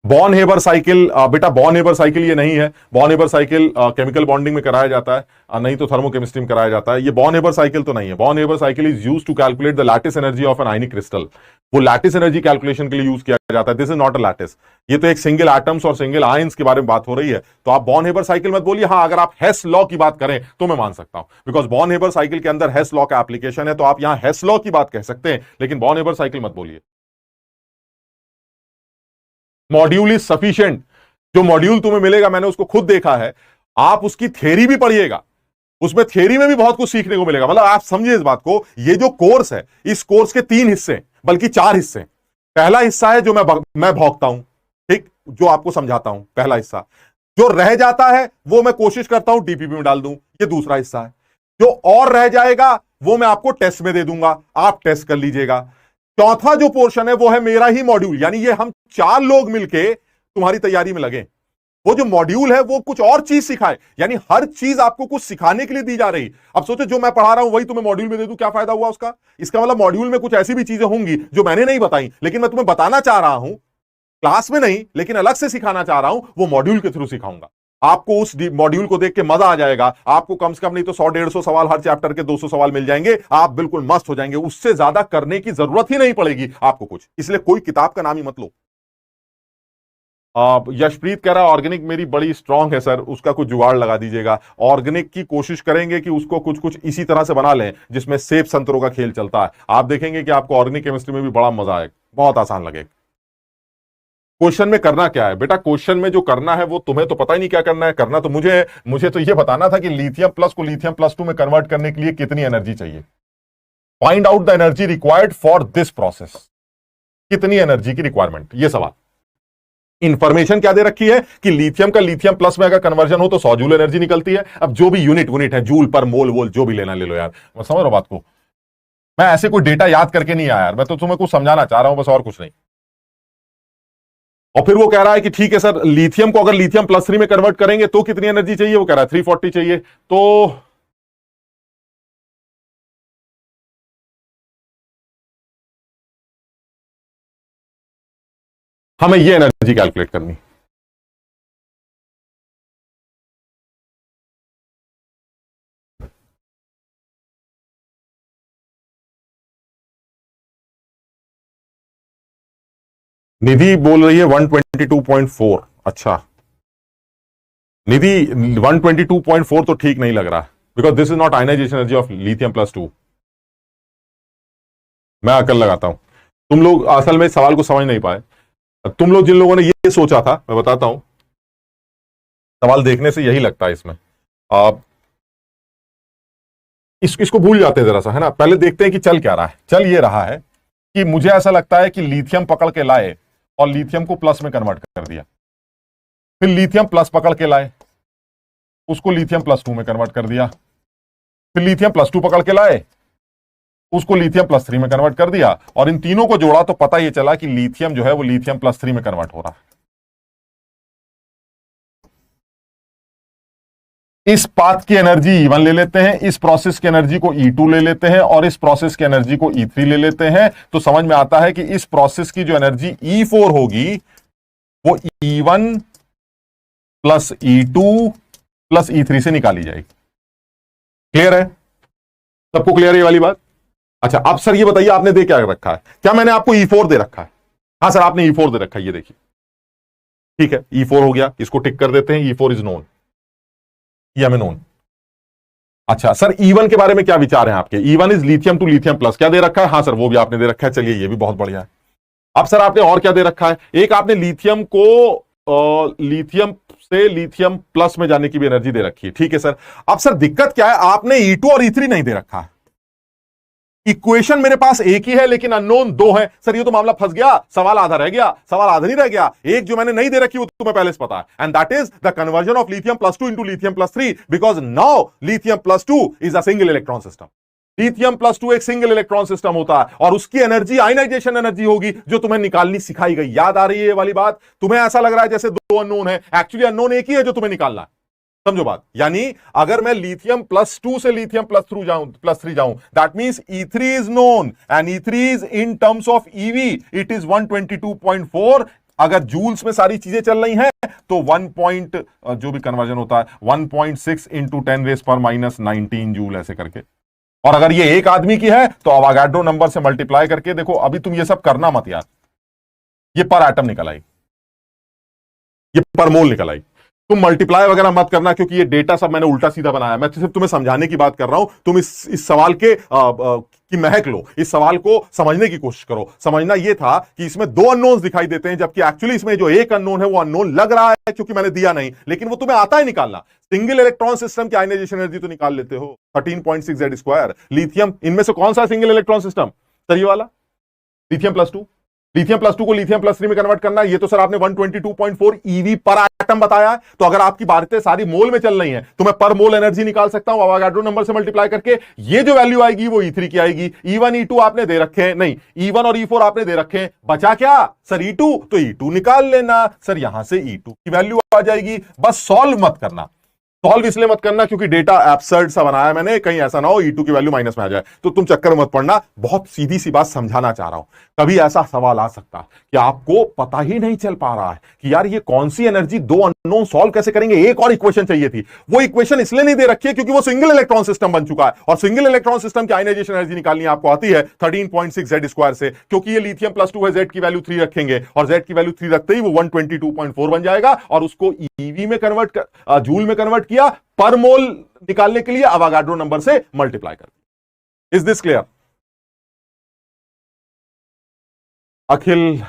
बॉर्न हेबर साइकिल, बेटा बॉर्न हेबर साइकिल ये नहीं है। Born Haber cycle chemical bonding में कराया जाता है, नहीं तो थर्मोकेमिस्ट्री में कराया जाता है। ये बॉर्न हेबर साइकिल तो नहीं है। Born Haber cycle is used to calculate the lattice energy of an ionic crystal. वो लैटिस एनर्जी कैलकुलेशन के लिए यूज किया जाता है। This is not a lattice, ये तो एक सिंगल एटम्स और सिंगल आयंस के बारे में बात हो रही है। तो आप बॉर्न हेबर साइकिल मत बोलिए। हाँ, अगर आप हेस लॉ की बात करें तो मैं मान सकता हूं, बिकॉज बॉर्न हेबर साइकिल के अंदर हेस लॉ का एप्लीकेशन है, तो आप यहां हेस लॉ की बात कह सकते हैं, लेकिन बॉर्न हेबर साइकिल मत बोलिए। Module is sufficient. जो मॉड्यूल तुम्हें मिलेगा मैंने उसको खुद देखा है। आप उसकी थ्योरी भी पढ़िएगा, उसमें थ्योरी में भी बहुत कुछ सीखने को मिलेगा। मतलब आप समझिए इस बात को, ये जो कोर्स है, इस कोर्स के 3 हिस्से बल्कि 4 हिस्से। पहला हिस्सा है जो मैं भौंकता हूं, ठीक, जो आपको समझाता हूं, पहला हिस्सा। जो रह जाता है वो मैं कोशिश करता हूं डीपीपी में डाल दूं, ये दूसरा हिस्सा है। जो और रह जाएगा वो मैं आपको टेस्ट में दे दूंगा, आप टेस्ट कर लीजिएगा। चौथा जो पोर्शन है वो है मेरा ही मॉड्यूल, यानी ये हम 4 लोग मिलके तुम्हारी तैयारी में लगे। वो जो मॉड्यूल है वो कुछ और चीज सिखाए, यानी हर चीज आपको कुछ सिखाने के लिए दी जा रही। अब सोचो जो मैं पढ़ा रहा हूं वही तुम्हें मॉड्यूल में दे दूं, क्या फायदा हुआ उसका? इसका मतलब मॉड्यूल में कुछ ऐसी भी चीजें होंगी जो मैंने नहीं बताई, लेकिन मैं तुम्हें बताना चाह रहा हूं, क्लास में नहीं लेकिन अलग से सिखाना चाह रहा हूं, वो मॉड्यूल के थ्रू सिखाऊंगा। आपको उस मॉड्यूल को देख के मजा आ जाएगा। आपको कम से कम नहीं तो 100-150 सवाल हर चैप्टर के 200 सवाल मिल जाएंगे, आप बिल्कुल मस्त हो जाएंगे। उससे ज्यादा करने की जरूरत ही नहीं पड़ेगी आपको कुछ, इसलिए कोई किताब का नाम ही मत लो। यशप्रीत कह रहा है ऑर्गेनिक मेरी बड़ी स्ट्रांग है सर, उसका कुछ जुगाड़ लगा दीजिएगा। ऑर्गेनिक की कोशिश करेंगे कि उसको कुछ कुछ इसी तरह से बना लें जिसमें सेब संतरों का खेल चलता है। आप देखेंगे कि आपको ऑर्गेनिक केमिस्ट्री में भी बड़ा मजा आएगा, बहुत आसान लगेगा। क्वेश्चन में करना क्या है बेटा? क्वेश्चन में जो करना है वो तुम्हें तो पता ही नहीं क्या करना है। करना तो मुझे तो ये बताना था कि लिथियम प्लस को लिथियम प्लस 2 में कन्वर्ट करने के लिए कितनी एनर्जी चाहिए। Find out the energy required for this process. कितनी एनर्जी की रिक्वायरमेंट, ये सवाल। इंफॉर्मेशन क्या दे रखी है कि लिथियम का लिथियम प्लस में अगर कन्वर्जन हो तो 100 जूल एनर्जी निकलती है। अब जो भी यूनिट है, जूल पर मोल वोल जो भी लेना ले लो यार, मैं समझ रहा हूं बात को। मैं ऐसे कोई डेटा याद करके नहीं आया यार, मैं तो तुम्हें कुछ समझाना चाह रहा हूं बस, और कुछ नहीं। और फिर वो कह रहा है कि ठीक है सर, लिथियम को अगर लिथियम प्लस 3 में कन्वर्ट करेंगे तो कितनी एनर्जी चाहिए? वो कह रहा है 340 चाहिए। तो हमें ये एनर्जी कैलकुलेट करनी। निधि बोल रही है 122.4। अच्छा, निधि 122.4 तो ठीक नहीं लग रहा, because this is not ionization energy of lithium plus 2। मैं अकल लगाता हूं, तुम लोग असल में सवाल को समझ नहीं पाए। तुम लोग जिन लोगों ने ये सोचा था, मैं बताता हूं, सवाल देखने से यही लगता है इसमें। आप इसको भूल जाते हैं जरा सा, है ना। पहले देखते हैं कि चल क्या रहा है। चल ये रहा है कि मुझे ऐसा लगता है कि लिथियम पकड़ के लाए और लिथियम को प्लस में कन्वर्ट कर दिया, फिर लिथियम प्लस पकड़ के लाए, उसको लिथियम प्लस 2 में कन्वर्ट कर दिया, फिर लिथियम प्लस 2 पकड़ के लाए, उसको लिथियम प्लस 3 में कन्वर्ट कर दिया, और इन तीनों को जोड़ा तो पता ये चला कि लिथियम जो है वो लिथियम प्लस 3 में कन्वर्ट हो रहा है। इस पाथ की एनर्जी E1 ले लेते हैं, इस प्रोसेस की एनर्जी को E2 ले लेते हैं, और इस प्रोसेस की एनर्जी को E3 ले लेते हैं, तो समझ में आता है कि इस प्रोसेस की जो एनर्जी E4 होगी वो E1 plus E2 plus E3 से निकाली जाएगी। क्लियर है? सबको क्लियर है ये वाली बात? अच्छा, अब सर ये बताइए आपने दे क्या रखा है? क्या मैंने आपको E4 दे रखा है? हाँ सर, आपने E4 दे रखा है, ये देखिए। ठीक है, E4 हो गया, इसको टिक कर देते हैं। E4 इज नोन, ये हमें नोन। अच्छा सर, E1 के बारे में क्या विचार है आपके? E1 is lithium to lithium plus, क्या दे रखा है? हाँ सर, वो भी आपने दे रखा है। चलिए, ये भी बहुत बढ़िया है। अब सर आपने और क्या दे रखा है? एक आपने लिथियम को लिथियम से लिथियम प्लस में जाने की भी एनर्जी दे रखी है। ठीक है सर। अब सर दिक्कत क्या है, आपने E2 और E3 नहीं दे रखा है। इक्वेशन मेरे पास एक ही है लेकिन अननोन दो है। सर ये तो मामला फंस गया, सवाल आधा रह गया। सवाल आधा नहीं रह गया, एक जो मैंने नहीं दे रखी वो तुम्हें पहले से पता है, and that is the conversion of lithium plus 2 into lithium plus 3, because now lithium plus 2 is a single electron system. Lithium plus 2 एक सिंगल इलेक्ट्रॉन सिस्टम होता है और उसकी एनर्जी आयनाइजेशन एनर्जी होगी जो तुम्हें निकालनी सिखाई गई। याद आ रही है ये वाली बात? तुम्हें ऐसा लग रहा है जैसे दो अननोन है, एक्चुअली अननोन एक ही है जो तुम्हें निकालना है। समझो बात। यानी अगर मैं लिथियम प्लस 2 से लिथियम प्लस 3 जाऊं, that means E3 is known and E3 is in terms of EV it is 122.4। अगर जूल्स में सारी चीजें चल रही हैं तो 1 जो भी कन्वर्जन होता है 1.6 इंटू 10⁻⁻19 जूल ऐसे करके। और अगर ये एक आदमी की है तो अवागाड्रो नंबर से मल्टीप्लाई करके देखो। अभी तुम ये सब करना मत यार, ये पर एटम निकल आई, ये पर मोल निकल आई। तुम मल्टीप्लाई वगैरह मत करना क्योंकि ये डेटा सब मैंने उल्टा सीधा बनाया। मैं सिर्फ तुम्हें समझाने की बात कर रहा हूं। तुम इस सवाल के की महक लो, इस सवाल को समझने की कोशिश करो। समझना ये था कि इसमें दो अननोन्स दिखाई देते हैं जबकि एक्चुअली इसमें जो एक अननोन है वो अननोन लग रहा है क्योंकि मैंने दिया नहीं, लेकिन वो तुम्हें आता है निकालना। सिंगल इलेक्ट्रॉन सिस्टम की आयनाइजेशन एनर्जी तो निकाल लेते हो, 13.6 Z²। लिथियम, इनमें से कौन सा सिंगल इलेक्ट्रॉन सिस्टम? सर ये वाला लिथियम प्लस 2। लिथियम प्लस 2 को लिथियम प्लस 3 में कन्वर्ट करना, ये तो सर आपने 122.4 EV पर एटम बताया है। तो अगर आपकी बातें सारी मोल में चल रही हैं तो मैं पर मोल एनर्जी निकाल सकता हूं अवागाड्रो नंबर से मल्टीप्लाई करके। ये जो वैल्यू आएगी वो E3 की आएगी। E1 E2 आपने दे रखे हैं, नहीं E1 और E4 आपने दे रखे हैं। बचा क्या सर? E2। तो E2 निकाल लेना सर, यहां से E2 की वैल्यू आ जाएगी। बस सॉल्व मत करना। सॉल्व इसलिए मत करना क्योंकि डेटा एब्सर्ड सा बनाया मैंने, कहीं ऐसा ना हो E2 की वैल्यू माइनस में आ जाए, तो तुम चक्कर मत पड़ना। बहुत सीधी सी बात समझाना चाह रहा हूं। कभी ऐसा सवाल आ सकता कि आपको पता ही नहीं चल पा रहा है कि यार ये कौन सी एनर्जी, दो अननोन सॉल्व कैसे करेंगे। एक और इक्वेशन चाहिए थी, वो इक्वेशन इसलिए नहीं दे रखी है क्योंकि वो सिंगल इलेक्ट्रॉन सिस्टम बन चुका है और सिंगल इलेक्ट्रॉन सिस्टम की आयनाइजेशन एनर्जी निकालनी आपको आती है 13.6 Z² से। क्योंकि ये लिथियम प्लस 2 है, Z की वैल्यू 3 रखेंगे और Z की वैल्यू 3 रखते ही वो 122.4 बन जाएगा और उसको EV में कन्वर्ट कर, जूल में कन्वर्ट किया, पर मोल निकालने के लिए अवागाड्रो नंबर से मल्टीप्लाई कर। Is this clear? Akhil,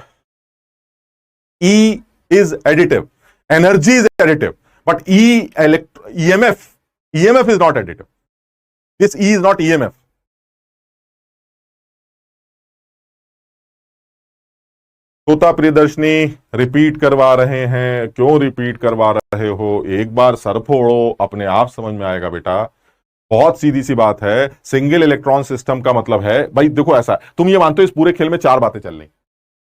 E is additive, energy is additive, but EMF is not additive. This E is not EMF. तोता प्रियदर्शनी रिपीट करवा रहे हैं, क्यों रिपीट करवा रहे हो? एक बार सर फोड़ो, अपने आप समझ में आएगा बेटा। बहुत सीधी सी बात है। सिंगल इलेक्ट्रॉन सिस्टम का मतलब है, भाई देखो ऐसा, तुम ये मानते हो इस पूरे खेल में चार बातें चल रही।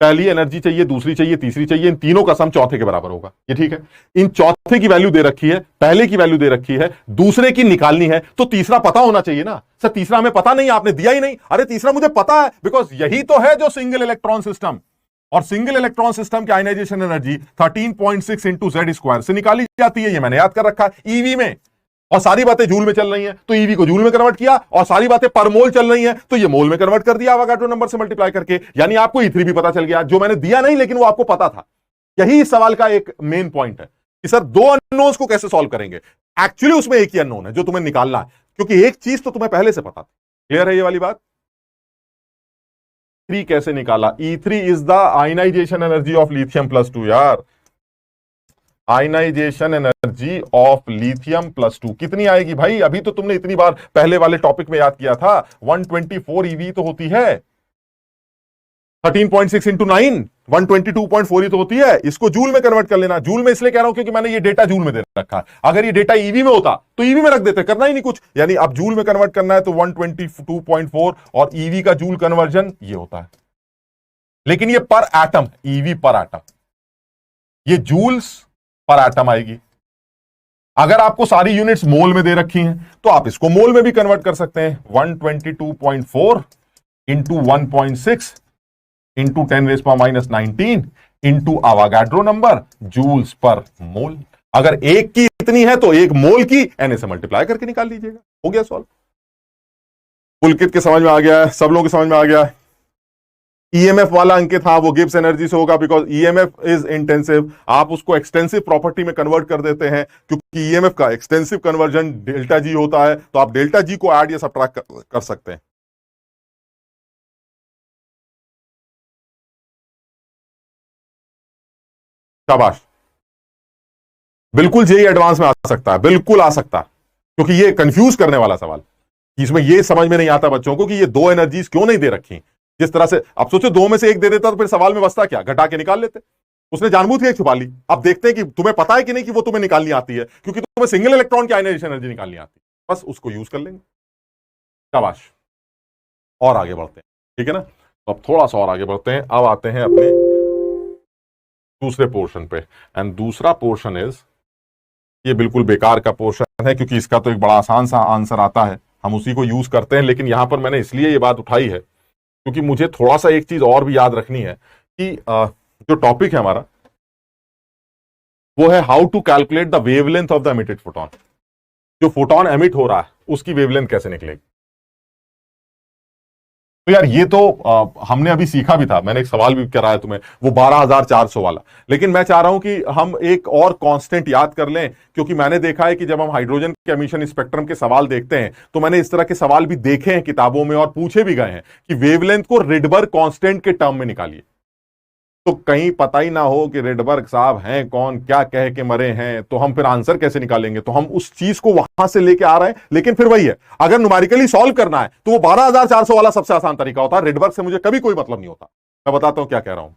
पहली एनर्जी चाहिए, दूसरी चाहिए, तीसरी चाहिए, इन तीनों का सम चौथे के बराबर होगा। ये ठीक है। इन चौथे की वैल्यू दे रखी है, पहले की वैल्यू दे रखी है, दूसरे की निकालनी है, तो तीसरा पता होना चाहिए ना। सर तीसरा हमें पता नहीं, आपने दिया ही नहीं। अरे तीसरा मुझे पता है, बिकॉज यही तो है जो सिंगल इलेक्ट्रॉन सिस्टम। और सिंगल इलेक्ट्रॉन सिस्टम की आयनाइजेशन एनर्जी 13.6 इंटू Z² से निकाली जाती है। ये मैंने याद कर रखा है EV में। और सारी बातें जूल में चल रही हैं तो EV को जूल में कन्वर्ट किया, और सारी बातें पर मोल चल रही हैं तो ये मोल में कन्वर्ट कर दिया अवागाड्रो नंबर से मल्टीप्लाई करके। यानी आपको E3 भी पता चल गया, जो मैंने दिया नहीं लेकिन वो आपको पता था। यही इस सवाल का एक मेन पॉइंट है कि सर दो अननोन्स को कैसे सॉल्व करेंगे। एक्चुअली उसमें एक ही अननोन है जो तुम्हें निकालना है, क्योंकि एक चीज तो तुम्हें पहले से पता था। क्लियर है ये वाली बात? 3 कैसे निकाला? E3 is the ionization energy of lithium plus 2। यार ionization energy of lithium plus 2 कितनी आएगी भाई? अभी तो तुमने इतनी बार पहले वाले टॉपिक में याद किया था, 124 EV तो होती है। 13.6 इंटू 9 122.4 ही तो होती है। इसको जूल में कन्वर्ट कर लेना। जूल में इसलिए कह रहा हूं क्योंकि मैंने ये डेटा जूल में दे रखा है। अगर ये डेटा EV में होता तो EV में रख देते, करना ही नहीं कुछ। यानी अब जूल में कन्वर्ट करना है तो 122.4 और EV का जूल कन्वर्जन ये होता है। लेकिन ये पर एटम, EV पर एटम, ये जूल्स पर एटम आएगी। अगर आपको सारी यूनिट्स मोल में दे रखी हैं तो आप इसको मोल में भी कन्वर्ट कर सकते हैं। 122.4 into 1.6 into 10⁻⁻19 into Avogadro number, joules per mole. अगर एक की कितनी है, तो 1 मोल की Na से मल्टीप्लाई करके निकाल लीजिएगा, हो गया सॉल्व। पुलकित के समझ में आ गया है, सब लोगों के समझ में आ गया है। ईएमएफ वाला अंकित, हाँ वो गिब्स एनर्जी से होगा, बिकॉज ईएमएफ इज इंटेंसिव। आप उसको एक्सटेंसिव प्रॉपर्टी में कन्वर्ट कर देते हैं, क्योंकि ईएमएफ का एक्सटेंसिव कन्वर्जन डेल्टा जी होता है, तो आप डेल्टा जी को ऐड या सब्ट्रैक्ट कर सकते हैं। शाबाश, बिल्कुल जेई एडवांस में आ सकता है, बिल्कुल आ सकता है, क्योंकि ये कंफ्यूज करने वाला सवाल, इसमें ये समझ में नहीं आता बच्चों को कि ये 2 एनर्जीज क्यों नहीं दे रखी। जिस तरह से आप सोचो 2 में से 1 दे देता तो फिर सवाल में बचता क्या, घटा के निकाल लेते। उसने जानबूझ के एक छुपा ली। अब देखते हैं कि तुम्हें पता है कि नहीं कि वो तुम्हें निकालनी आती है, क्योंकि तुम्हें सिंगल इलेक्ट्रॉन की आयनाइजेशन एनर्जी निकालनी आती है, बस उसको यूज कर लेंगे। शाबाश, और आगे बढ़ते हैं, ठीक है ना। तो अब थोड़ा सा और आगे बढ़ते हैं, अब आते हैं अपने दूसरे पोर्शन पे। एंड दूसरा पोर्शन इज, ये बिल्कुल बेकार का पोर्शन है, क्योंकि इसका तो एक बड़ा आसान सा आंसर आता है, हम उसी को यूज करते हैं। लेकिन यहां पर मैंने इसलिए ये बात उठाई है क्योंकि मुझे थोड़ा सा एक चीज और भी याद रखनी है कि जो टॉपिक है हमारा वो है how to calculate the wavelength of the emitted photon. जो फोटोन एमिट हो रहा है उसकी वेवलेंथ कैसे निकलेगी। तो यार ये तो हमने अभी सीखा भी था, मैंने एक सवाल भी कराया तुम्हें, वो 12,400 वाला। लेकिन मैं चाह रहा हूं कि हम एक और कांस्टेंट याद कर लें, क्योंकि मैंने देखा है कि जब हम हाइड्रोजन के एमिशन स्पेक्ट्रम के सवाल देखते हैं तो मैंने इस तरह के सवाल भी देखे हैं किताबों में और पूछे भी गए हैं कि वेवलेंथ को रिडबर्ग कांस्टेंट के टर्म में निकालिए। तो कहीं पता ही ना हो कि रिडबर्ग साहब हैं कौन, क्या कह के मरे हैं, तो हम फिर आंसर कैसे निकालेंगे। तो हम उस चीज को वहां से लेके आ रहे हैं। लेकिन फिर वही है, अगर न्यूमेरिकली सॉल्व करना है तो वो 12,400 वाला सबसे आसान तरीका होता है। रिडबर्ग से मुझे कभी कोई मतलब नहीं होता, मैं बताता हूं क्या कह रहा हूं।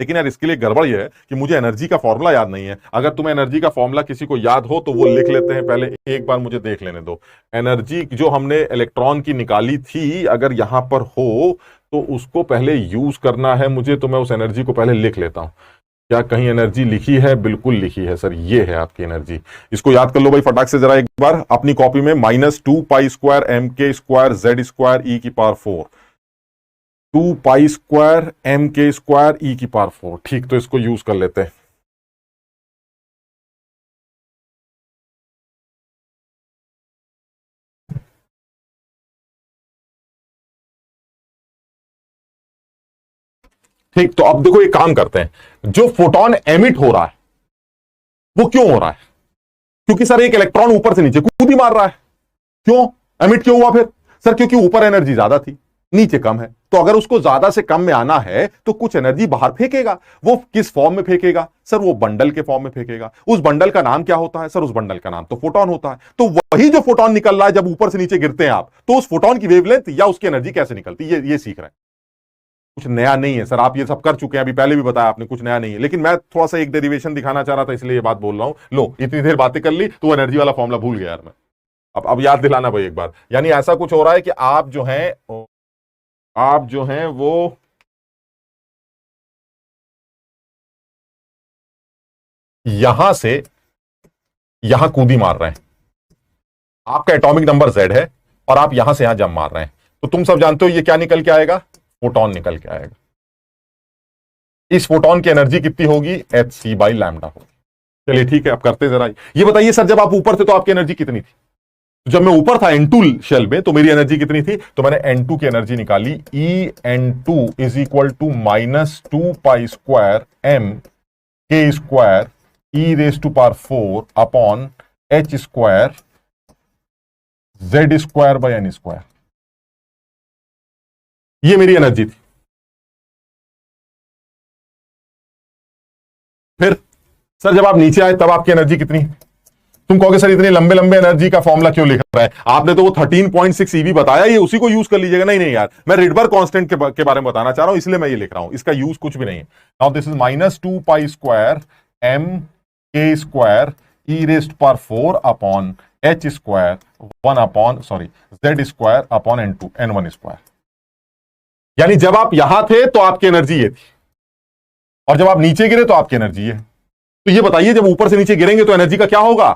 लेकिन यार इसके लिए गड़बड़ यह है कि मुझे एनर्जी का फॉर्मूला याद नहीं है। अगर तुम्हें एनर्जी का फॉर्मूला किसी को याद हो तो वो लिख लेते हैं, पहले एक बार मुझे देख लेने दो। एनर्जी जो हमने इलेक्ट्रॉन की निकाली थी, अगर यहां पर हो तो उसको पहले यूज करना है मुझे, तो मैं उस एनर्जी को पहले लिख लेता हूं। क्या कहीं एनर्जी लिखी है? बिल्कुल लिखी है सर, ये है आपकी एनर्जी। इसको याद कर लो भाई फटाक से जरा एक बार अपनी कॉपी में, -2π² mk² z² e⁴। 2π² mk² e⁴। ठीक, तो इसको यूज कर लेते हैं। ठीक, तो अब देखो एक काम करते हैं, जो फोटोन एमिट हो रहा है वो क्यों हो रहा है? क्योंकि सर एक इलेक्ट्रॉन ऊपर से नीचे कूद ही मार रहा है। क्यों एमिट क्यों हुआ फिर? सर क्योंकि ऊपर एनर्जी ज्यादा थी, नीचे कम है। तो अगर उसको ज्यादा से कम में आना है तो कुछ एनर्जी बाहर फेंकेगा। वो किस फॉर्म में फेंकेगा? सर वो बंडल के फॉर्म में फेंकेगा। उस बंडल का नाम क्या होता है? सर उस बंडल का नाम तो फोटोन होता है। तो वही जो फोटोन निकल रहा है जब ऊपर से नीचे गिरते हैं आप, तो उस फोटोन की वेवलेंथ या उसकी एनर्जी कैसे निकलती है, ये सीख रहे हैं। कुछ नया नहीं है सर, आप ये सब कर चुके हैं, अभी पहले भी बताया आपने, कुछ नया नहीं है। लेकिन मैं थोड़ा सा एक डेरिवेशन दिखाना चाह रहा था, इसलिए ये बात बोल रहा हूं। लो इतनी देर बातें कर ली तो एनर्जी वाला फॉर्मूला भूल गया यार मैं। अब याद दिलाना भाई एक बार। यानी ऐसा कुछ हो रहा है कि आप जो हैं वो यहां से यहां कूदी मार रहे हैं। आपका एटॉमिक नंबर Z है और आप यहां से यहां जंप मार रहे हैं। तो तुम सब जानते हो ये क्या निकल के आएगा? फोटोन निकल के आएगा। इस फोटोन की एनर्जी कितनी होगी? hc/λ होगी। चलिए ठीक है, अब करते जरा ये बताइए सर, जब आप ऊपर थे तो आपकी एनर्जी कितनी थी? जब मैं ऊपर था N2 शेल में तो मेरी एनर्जी कितनी थी? तो मैंने N2 की एनर्जी निकाली, EN2 is equal to -2π² mk² e⁴ upon h² z²/n²। ये मेरी एनर्जी थी। फिर सर जब आप नीचे आए तब आपकी एनर्जी कितनी? तुम कहोगे सर इतने लंबे लंबे एनर्जी का फॉर्मूला क्यों लिख रहा है? आपने तो वो 13.6 eV बताया, ये उसी को यूज कर लीजिएगा। नहीं नहीं यार, मैं रिडबर्ग कांस्टेंट के बारे में बताना चाह रहा हूं, इसलिए मैं ये लिख रहा हूं। इसका यूज कुछ भी नहीं है। Now this is -2π² mk² e⁴ upon h² 1 upon z² upon n1²। यानी जब आप यहां थे तो आपकी एनर्जी ये थी, और जब आप नीचे गिरे तो आपकी एनर्जी है। तो ये बताइए जब ऊपर से नीचे गिरेंगे तो एनर्जी का क्या होगा?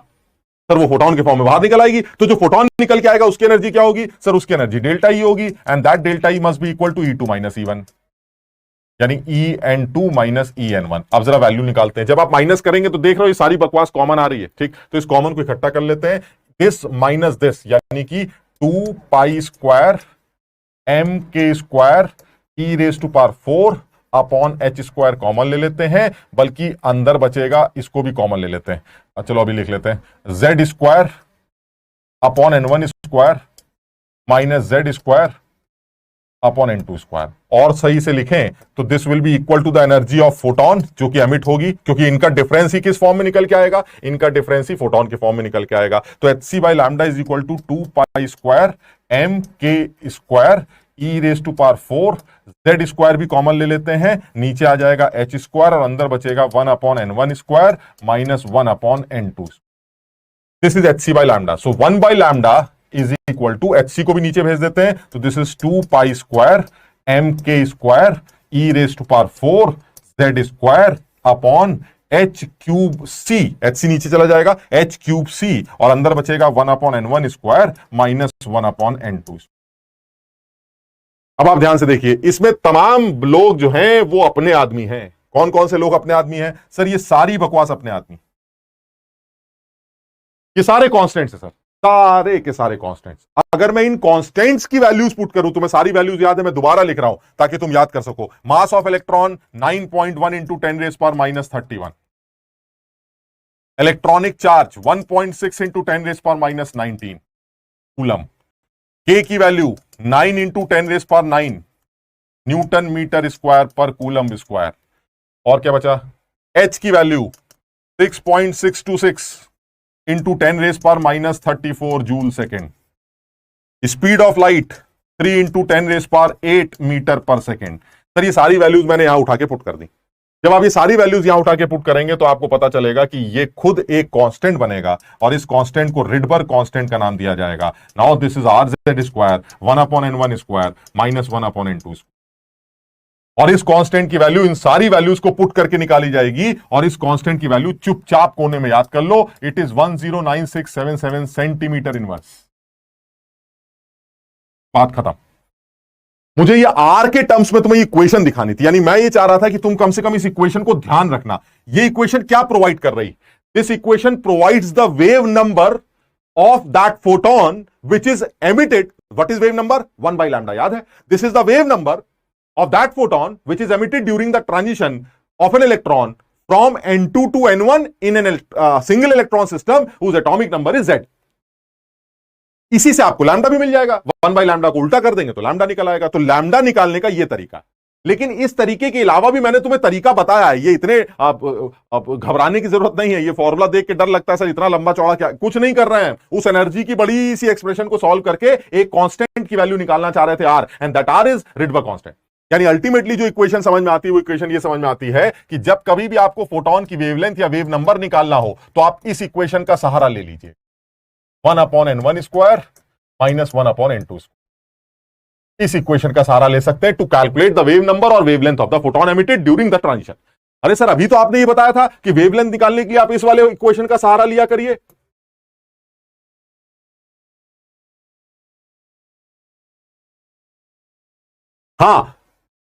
सर वो फोटोन के फॉर्म में बाहर निकल आएगी। तो जो फोटोन निकल के आएगा उसकी एनर्जी क्या होगी? सर उसकी एनर्जी डेल्टा ई होगी, and that delta E must be equal to E2 - E1। यानी En2 माइनस En1। अब जरा वैल्यू निकालते हैं। जब आप माइनस करेंगे तो देख रहे हो ये सारी बकवास कॉमन आ रही है, ठीक। तो इस कॉमन को इकट्ठा कर लेते हैं। दिस माइनस दिस, यानी कि 2 pi square M K square E raise to power 4 upon H square common ले लेते हैं, बल्कि अंदर बचेगा, इसको भी कॉमन ले लेते हैं। चलो अभी लिख लेते हैं, Z square upon N1 square minus Z square upon N2 square. और सही से लिखें तो this will be equal to the energy of photon, जो कि एमिट होगी, क्योंकि इनका डिफरेंस ही किस फॉर्म में निकल के आएगा, इनका डिफरेंस ही फोटोन के फॉर्म में निकल के आएगा। तो H by lambda is equal to 2 pi square M K square E raise to power 4, Z square भी कॉमन ले लेते हैं, नीचे आ जाएगा एच स्क्वायर और अंदर बचेगा 1 upon N1 square minus 1 upon N2। This is H by lambda. So 1 by lambda is equal to H को भी नीचे भेज देते हैं, तो this is 2 pi square M K square E raise to power 4 Z square upon H cube C, H C नीचे चला जाएगा, एच क्यूब सी और अंदर बचेगा 1 upon N1 square minus 1 upon N2। अब आप ध्यान से देखिए, इसमें तमाम लोग जो हैं वो अपने आदमी हैं। कौन कौन से लोग अपने आदमी हैं सर? ये सारी बकवास अपने आदमी, ये सारे कांस्टेंट्स हैं सर, सारे के सारे कांस्टेंट्स। अगर मैं इन कांस्टेंट्स की वैल्यूज पुट करूं, तो मैं सारी वैल्यूज याद है, मैं दोबारा लिख रहा हूं ताकि तुम याद कर सको। Mass of electron 9.1 into 10 raise power minus 31, electronic charge 1.6 into 10 raise power minus 19 coulomb, K की value 9 into 10 raise power 9 newton meter square per coulomb square, और क्या बचा, एच की value 6.626 into 10 raise power minus 34 joule second, speed of light 3 into 10 raise power 8 meter per second. Sir ये सारी values मैंने यहां उठा के पुट कर दी। जब आप ये सारी वैल्यूज यहां उठा के पुट करेंगे तो आपको पता चलेगा कि ये खुद एक कांस्टेंट बनेगा और इस कांस्टेंट को रिडबर्ग कांस्टेंट का नाम दिया जाएगा। Now this is are Z square 1 upon N1 square minus 1 upon N2 square, और इस कांस्टेंट की वैल्यू इन सारी वैल्यूज को पुट करके निकाली जाएगी, और इस कांस्टेंट की वैल्यू चुपचाप कोने में याद कर लो, इट इज 109677 सेंटीमीटर इनवर्स। बात खत्म। मुझे ये आर के टर्म्स में तुम्हें इक्वेशन दिखानी थी, यानी मैं ये चाह रहा था कि तुम कम से कम इस इक्वेशन को ध्यान रखना। ये इक्वेशन क्या प्रोवाइड कर रही? This equation provides the wave number of that photon which is emitted. What is wave number? 1 by lambda, याद है? This is the wave number of that photon which is emitted during the transition of an electron from N2 to N1 in a single electron system whose atomic number is Z। इसी से आपको lambda भी मिल जाएगा। 1 by lambda को उल्टा कर देंगे तो लैम्डा निकल आएगा। तो लैम्डा निकालने का यह तरीका, लेकिन इस तरीके के अलावा भी मैंने तुम्हें तरीका बताया है। ये इतने घबराने की जरूरत नहीं है। ये फॉर्मूला देख के डर लगता है सर इतना लंबा चौड़ा, क्या कुछ नहीं कर रहे हैं। उस एनर्जी की बड़ी सी एक्सप्रेशन को सॉल्व करके एक कांस्टेंट की वैल्यू निकालना चाह रहे थे, R, and that R is Rydberg constant. यानी अल्टीमेटली जो इक्वेशन समझ में आती है वो इक्वेशन ये समझ में आती है कि जब कभी भी आपको फोटोन की वेवलेंथ या वेव नंबर निकालना हो तो आप इस इक्वेशन का सहारा ले लीजिए, 1 upon N1 square minus 1 upon N2 square. इस इक्वेशन का सहारा ले सकते हैं to calculate the wave number और wavelength of the photon emitted during the transition. अरे सर अभी तो आपने ये बताया था कि वेवलेंथ निकालने के लिए आप इस वाले इक्वेशन का सहारा लिया करिए। हां,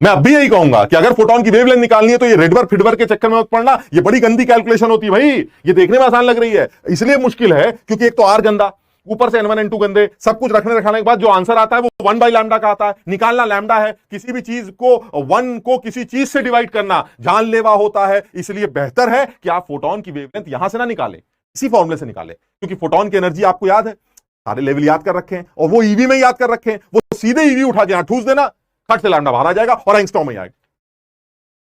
मैं अब भी यही कहूंगा कि अगर फोटोन की वेवलेंथ निकालनी है तो ये रेडबर्ग फिडबर्ग के चक्कर में मत पड़ना। ये बड़ी गंदी कैलकुलेशन होती है भाई। ये देखने में आसान लग रही है, इसलिए मुश्किल है क्योंकि एक तो आर गंदा, ऊपर से N1 N2 गंदे, सब कुछ रखने रखाने के बाद जो आंसर आता है वो 1 बाई लैम्डा का आता है। निकालना लैम्डा है। किसी भी चीज को 1 को किसी चीज से डिवाइड करना जानलेवा होता है। इसलिए बेहतर है कि आप फोटोन की वेवलेंथ यहां से ना निकालें, इसी फॉर्मूले से निकालें, क्योंकि फोटोन की एनर्जी आपको याद है, सारे लेवल याद कर रखे हैं और वो ईवी में याद कर रखे हैं। वो सीधे ईवी उठा के यहां ठूस देना, खट से लैम्डा बाहर आ जाएगा और एंगस्ट्रॉम में आएगा।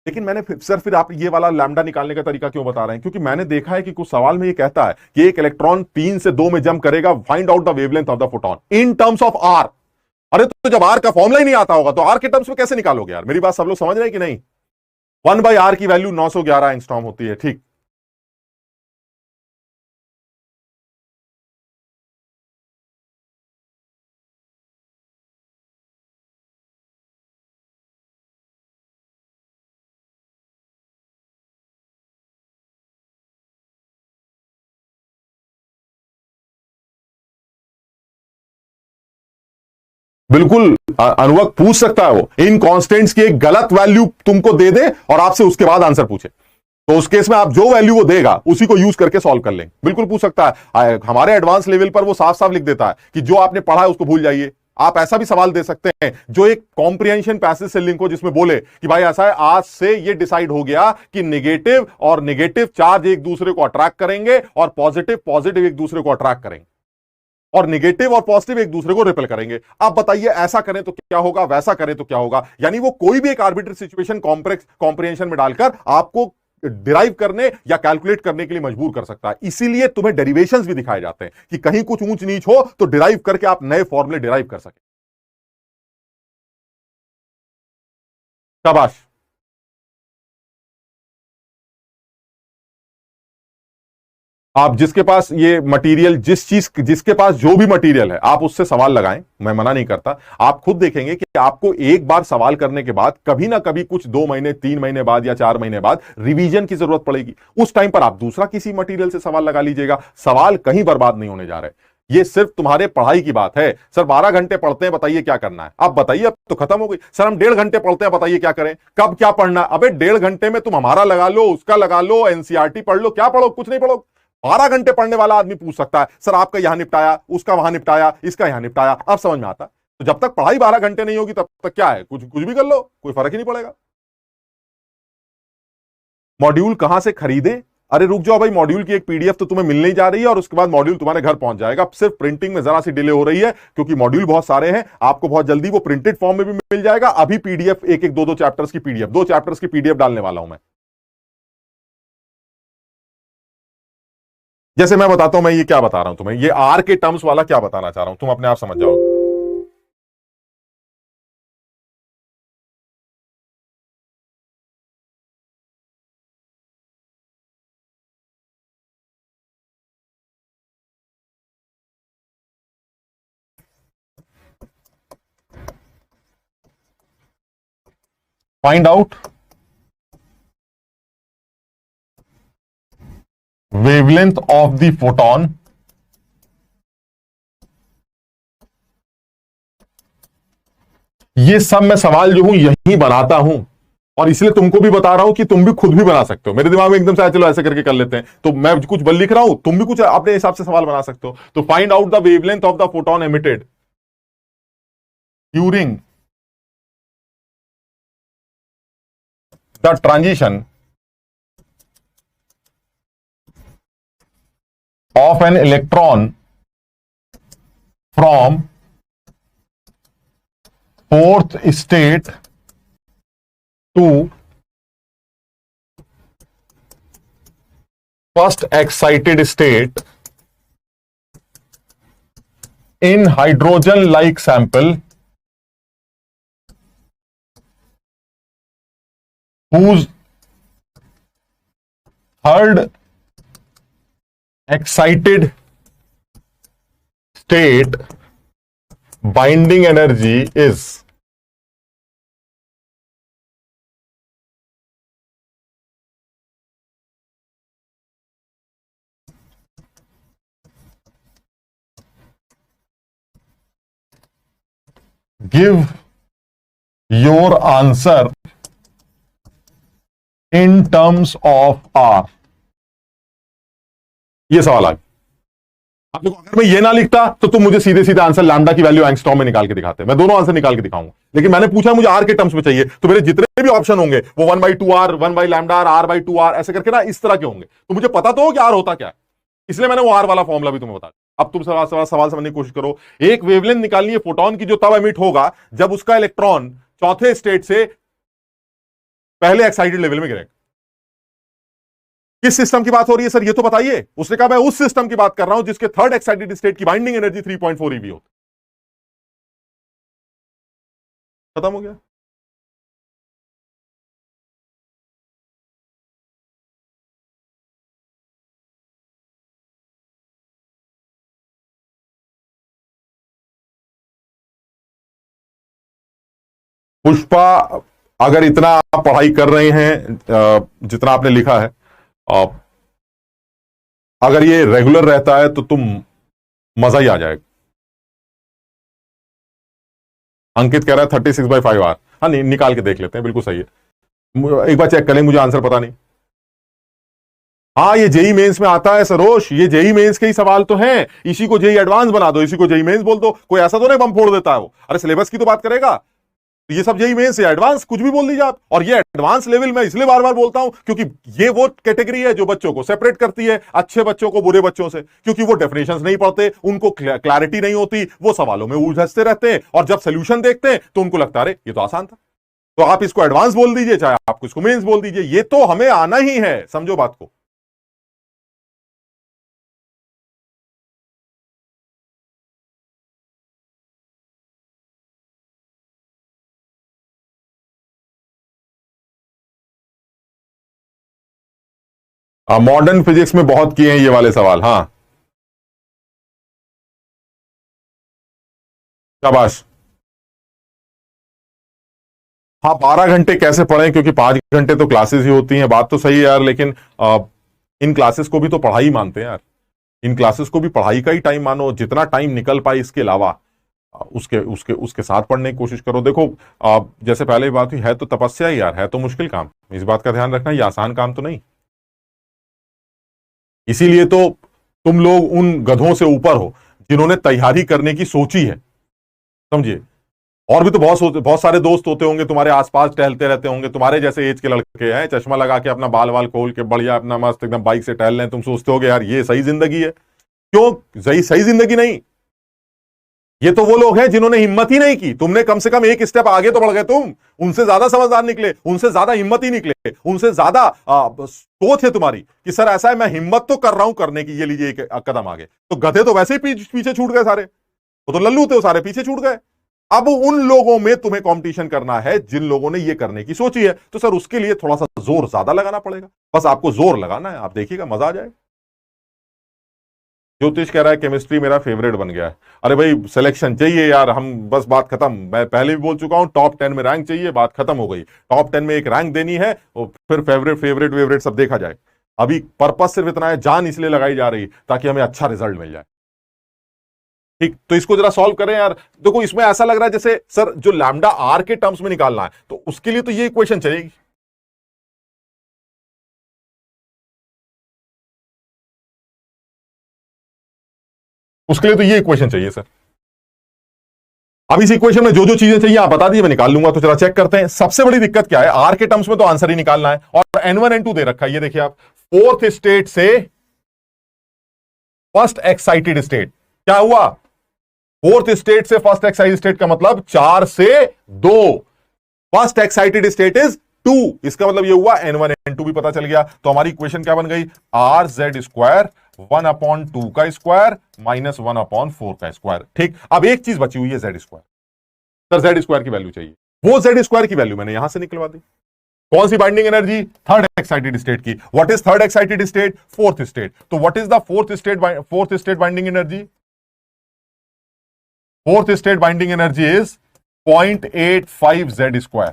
लेकिन मैंने फिर आप ये वाला लैम्डा निकालने का तरीका क्यों बता रहे हैं? क्योंकि मैंने देखा है कि कुछ सवाल में ये कहता है कि एक इलेक्ट्रॉन 3 से 2 में जंप करेगा, find out the wavelength of the photon in terms of R. अरे तो जब आर का फॉर्मूला ही नहीं आता होगा तो आर के टर्म्स में कैसे निकालोगे यार? मेरी बात सब लोग समझ रहे हैं कि नहीं? 1 बाई आर की वैल्यू 911 एंगस्ट्रॉम होती है, ठीक। बिल्कुल अनुभव पूछ सकता है, वो इन कांस्टेंट्स की एक गलत वैल्यू तुमको दे दे और आपसे उसके बाद आंसर पूछे, तो उस केस में आप जो वैल्यू वो देगा उसी को यूज करके सॉल्व कर लेंगे। बिल्कुल पूछ सकता है। हमारे एडवांस लेवल पर वो साफ साफ लिख देता है कि जो आपने पढ़ा है उसको भूल जाइए। आप ऐसा भी सवाल दे सकते हैं जो एक कॉम्प्रिहेंशन पैसेज से लिंक हो, जिसमें बोले कि भाई ऐसा है, आज से ये डिसाइड हो गया कि नेगेटिव और नेगेटिव चार्ज एक दूसरे को अट्रैक्ट करेंगे और पॉजिटिव पॉजिटिव एक दूसरे को अट्रैक्ट करेंगे और निगेटिव और पॉजिटिव एक दूसरे को रिपेल करेंगे। आप बताइए ऐसा करें तो क्या होगा, वैसा करें तो क्या होगा। यानी वो कोई भी एक आर्बिट्री सिचुएशन कॉम्प्लेक्स कॉम्प्रिहेंशन में डालकर आपको डिराइव करने या कैलकुलेट करने के लिए मजबूर कर सकता है। इसीलिए तुम्हें डेरिवेशंस भी दिखाए जाते हैं कि कहीं कुछ ऊंच नीच हो तो डिराइव करके आप नए फॉर्मूले डिराइव कर सके। शाबाश। आप जिसके पास ये मटेरियल, जिसके पास जो भी मटेरियल है, आप उससे सवाल लगाएं, मैं मना नहीं करता। आप खुद देखेंगे कि आपको एक बार सवाल करने के बाद कभी ना कभी कुछ 2 महीने 3 महीने बाद या 4 महीने बाद रिवीजन की जरूरत पड़ेगी। उस टाइम पर आप दूसरा किसी मटेरियल से सवाल लगा लीजिएगा। सवाल कहीं बर्बाद नहीं होने जा रहे। ये सिर्फ तुम्हारे पढ़ाई की बात है। सर 12 घंटे पढ़ते हैं, बताइए क्या करना है। आप बताइए, अब तो खत्म हो गई। सर हम 1.5 घंटे पढ़ते हैं, बताइए क्या करें, कब क्या पढ़ना। अबे 1.5 घंटे में तुम हमारा लगा लो, उसका लगा लो, एनसीईआरटी पढ़ लो, क्या पढ़ो, कुछ नहीं पढ़ो। 12 घंटे पढ़ने वाला आदमी पूछ सकता है सर आपका यहां निपटाया, उसका वहां निपटाया, इसका यहां निपटाया। अब समझ में आता। तो जब तक पढ़ाई 12 घंटे नहीं होगी तब तक क्या है, कुछ कुछ भी कर लो, कोई फर्क ही नहीं पड़ेगा। मॉड्यूल कहां से खरीदें? अरे रुक जाओ भाई, मॉड्यूल की एक पीडीएफ तो तुम्हें मिलने ही जा रही है और उसके बाद मॉड्यूल तुम्हारे घर पहुंच जाएगा। सिर्फ प्रिंटिंग में जरा सी डिले हो रही है क्योंकि मॉड्यूल बहुत सारे हैं। आपको बहुत जल्दी वो प्रिंटेड फॉर्म में भी मिल जाएगा। अभी पीडीएफ एक एक 2-2 चैप्टर्स की पीडीएफ, 2 चैप्टर्स की पीडीएफ डालने वाला हूं मैं। जैसे मैं बताता हूं, मैं ये क्या बता रहा हूं तुम्हें, ये आर के टर्म्स वाला क्या बताना चाह रहा हूं, तुम अपने आप समझ जाओगे। Find out wavelength of the photon ये सब मैं सवाल जो हूं यही बनाता हूं और इसलिए तुमको भी बता रहा हूं कि तुम भी खुद भी बना सकते हो। मेरे दिमाग में एकदम से चलो ऐसे करके कर लेते हैं, तो मैं कुछ बल लिख रहा हूं, तुम भी कुछ अपने हिसाब से सवाल बना सकते हो। तो find out the wavelength of the photon emitted during the transition of an electron from fourth state to first excited state in hydrogen like sample whose third excited state binding energy is give your answer in terms of R। ये सवाल आ गया। आप देखो, अगर मैं ये ना लिखता तो तुम मुझे सीधे सीधे आंसर लैम्डा की वैल्यू एंगस्ट्रॉम में निकाल के दिखाते। मैं दोनों आंसर निकाल के दिखाऊंगा, लेकिन मैंने पूछा मुझे आर के टर्म्स में चाहिए, तो मेरे जितने भी ऑप्शन होंगे वो 1/2R, 1/λ R/2R ऐसे करके ना इस तरह के होंगे। तो मुझे पता तो हो कि आर होता क्या है, इसलिए मैंने वो आर वाला फॉर्मूला भी तुम्हें बता दिया। अब तुम सवाल समझने की कोशिश करो। एक वेवलेंथ निकालनी है फोटोन की जो तब एमिट होगा जब उसका इलेक्ट्रॉन चौथे स्टेट से पहले एक्साइटेड लेवल में गिरेगा। किस सिस्टम की बात हो रही है सर, ये तो बताइए। उसने कहा मैं उस सिस्टम की बात कर रहा हूं जिसके थर्ड एक्साइटेड स्टेट की बाइंडिंग एनर्जी 3.4 eV होती। खत्म हो गया। पुष्पा, अगर इतना आप पढ़ाई कर रहे हैं जितना आपने लिखा है, अगर ये रेगुलर रहता है तो तुम मजा ही आ जाएगा। अंकित कह रहा है 36/5 आर। हाँ निकाल के देख लेते हैं, बिल्कुल सही है, एक बार चेक करें, मुझे आंसर पता नहीं। हाँ ये जेई मेंस में आता है सरोज, ये जेई मेंस के ही सवाल तो हैं, इसी को जेई एडवांस बना दो, इसी को जेई मेंस बोल दो, कोई ऐसा तो नहीं बम फोड़ देता है वो, अरे सिलेबस की तो बात करेगा। ये सब जेई मेंस है, एडवांस कुछ भी बोल दीजिए आप। और ये एडवांस लेवल मैं इसलिए बार बार बोलता हूं क्योंकि ये वो कैटेगरी है जो बच्चों को सेपरेट करती है अच्छे बच्चों को बुरे बच्चों से, क्योंकि वो डेफिनेशंस नहीं पढ़ते, उनको क्लैरिटी नहीं होती, वो सवालों में उलझते रहते हैं, और जब सोल्यूशन देखते हैं तो उनको लगता है ये तो आसान था। तो आप इसको एडवांस बोल दीजिए, चाहे आप इसको मेंस बोल दीजिए, ये तो हमें आना ही है, समझो बात को। मॉडर्न फिजिक्स में बहुत किए हैं ये वाले सवाल। हाँ शाबाश। हाँ 12 घंटे कैसे पढ़ें, क्योंकि 5 घंटे तो क्लासेस ही होती हैं, बात तो सही है यार, लेकिन इन क्लासेस को भी तो पढ़ाई मानते हैं यार, इन क्लासेस को भी पढ़ाई का ही टाइम मानो, जितना टाइम निकल पाए इसके अलावा उसके उसके उसके साथ पढ़ने की कोशिश करो। देखो जैसे पहले बात हुई, है तो तपस्या ही यार, है तो मुश्किल काम, इस बात का ध्यान रखना, ये आसान काम तो नहीं। इसीलिए तो तुम लोग उन गधों से ऊपर हो जिन्होंने तैयारी करने की सोची है, समझिए। और भी तो बहुत सारे दोस्त होते होंगे तुम्हारे आसपास, टहलते रहते होंगे, तुम्हारे जैसे एज के लड़के हैं, चश्मा लगा के अपना बाल वाल खोल के बढ़िया अपना मस्त एकदम बाइक से टहल रहे हैं, तुम सोचते होगे यार ये सही जिंदगी है। क्यों सही जिंदगी नहीं, ये तो वो लोग हैं जिन्होंने हिम्मत ही नहीं की, तुमने कम से कम एक स्टेप आगे तो बढ़ गए, तुम उनसे ज्यादा समझदार निकले, उनसे ज्यादा हिम्मत ही निकले, उनसे ज्यादा सोच है तुम्हारी कि सर ऐसा है, मैं हिम्मत तो कर रहा हूं करने की, ये लीजिए एक कदम आगे। तो गधे तो वैसे ही पीछे छूट गए सारे, वो तो लल्लू थे, वो सारे पीछे छूट गए। अब उन लोगों में तुम्हें कंपटीशन करना है जिन लोगों ने ये करने की सोची है, तो सर उसके लिए थोड़ा सा जोर ज्यादा लगाना पड़ेगा, बस आपको जोर लगाना है, आप देखिएगा मजा आ जाएगा। ज्योतिष कह रहा है केमिस्ट्री मेरा फेवरेट बन गया है। अरे भाई सिलेक्शन चाहिए यार, हम बस बात खत्म, मैं पहले भी बोल चुका हूं, टॉप 10 में रैंक चाहिए, बात खत्म हो गई। टॉप 10 में एक रैंक देनी है, और फिर फेवरेट वेवरेट सब देखा जाए। अभी पर्पस सिर्फ इतना है, जान इसलिए लगाई जा रही ताकि हमें अच्छा रिजल्ट मिल जाए। ठीक, तो इसको जरा सॉल्व करें यार। देखो इसमें ऐसा लग रहा है जैसे सर जो लैम्डा आर के टर्म्स में निकालना है, तो उसके लिए तो ये इक्वेशन चाहिए, उसके लिए तो ये इक्वेशन चाहिए सर। अब इस इक्वेशन में जो जो चीजें चाहिए आप बता दीजिए, मैं निकाल लूंगा। तो चला चेक करते हैं, सबसे बड़ी दिक्कत क्या है, आर के टर्म्स में तो आंसर ही निकालना है, और N1 N2 दे रखा है, ये देखिए आप, फोर्थ स्टेट से फर्स्ट एक्साइटेड स्टेट, क्या हुआ, फोर्थ स्टेट से फर्स्ट एक्साइटेड स्टेट का मतलब 4 से 2, फर्स्ट एक्साइटेड स्टेट इज 2, इसका मतलब ये हुआ N1 N2 भी पता चल गया। तो हमारी इक्वेशन क्या बन गई, आर जेड स्क्वायर 1/2 का स्क्वायर माइनस 1/4 का स्क्वायर। ठीक, अब एक चीज बची हुई है Z square, sir Z square की वैल्यू चाहिए, वो जेड स्क्वायर की वैल्यू मैंने यहां से निकलवा दी। कौन सी binding energy, third excited state की। What is third excited state, fourth state. तो what is the fourth state binding energy, fourth state binding energy is 0.85 Z square,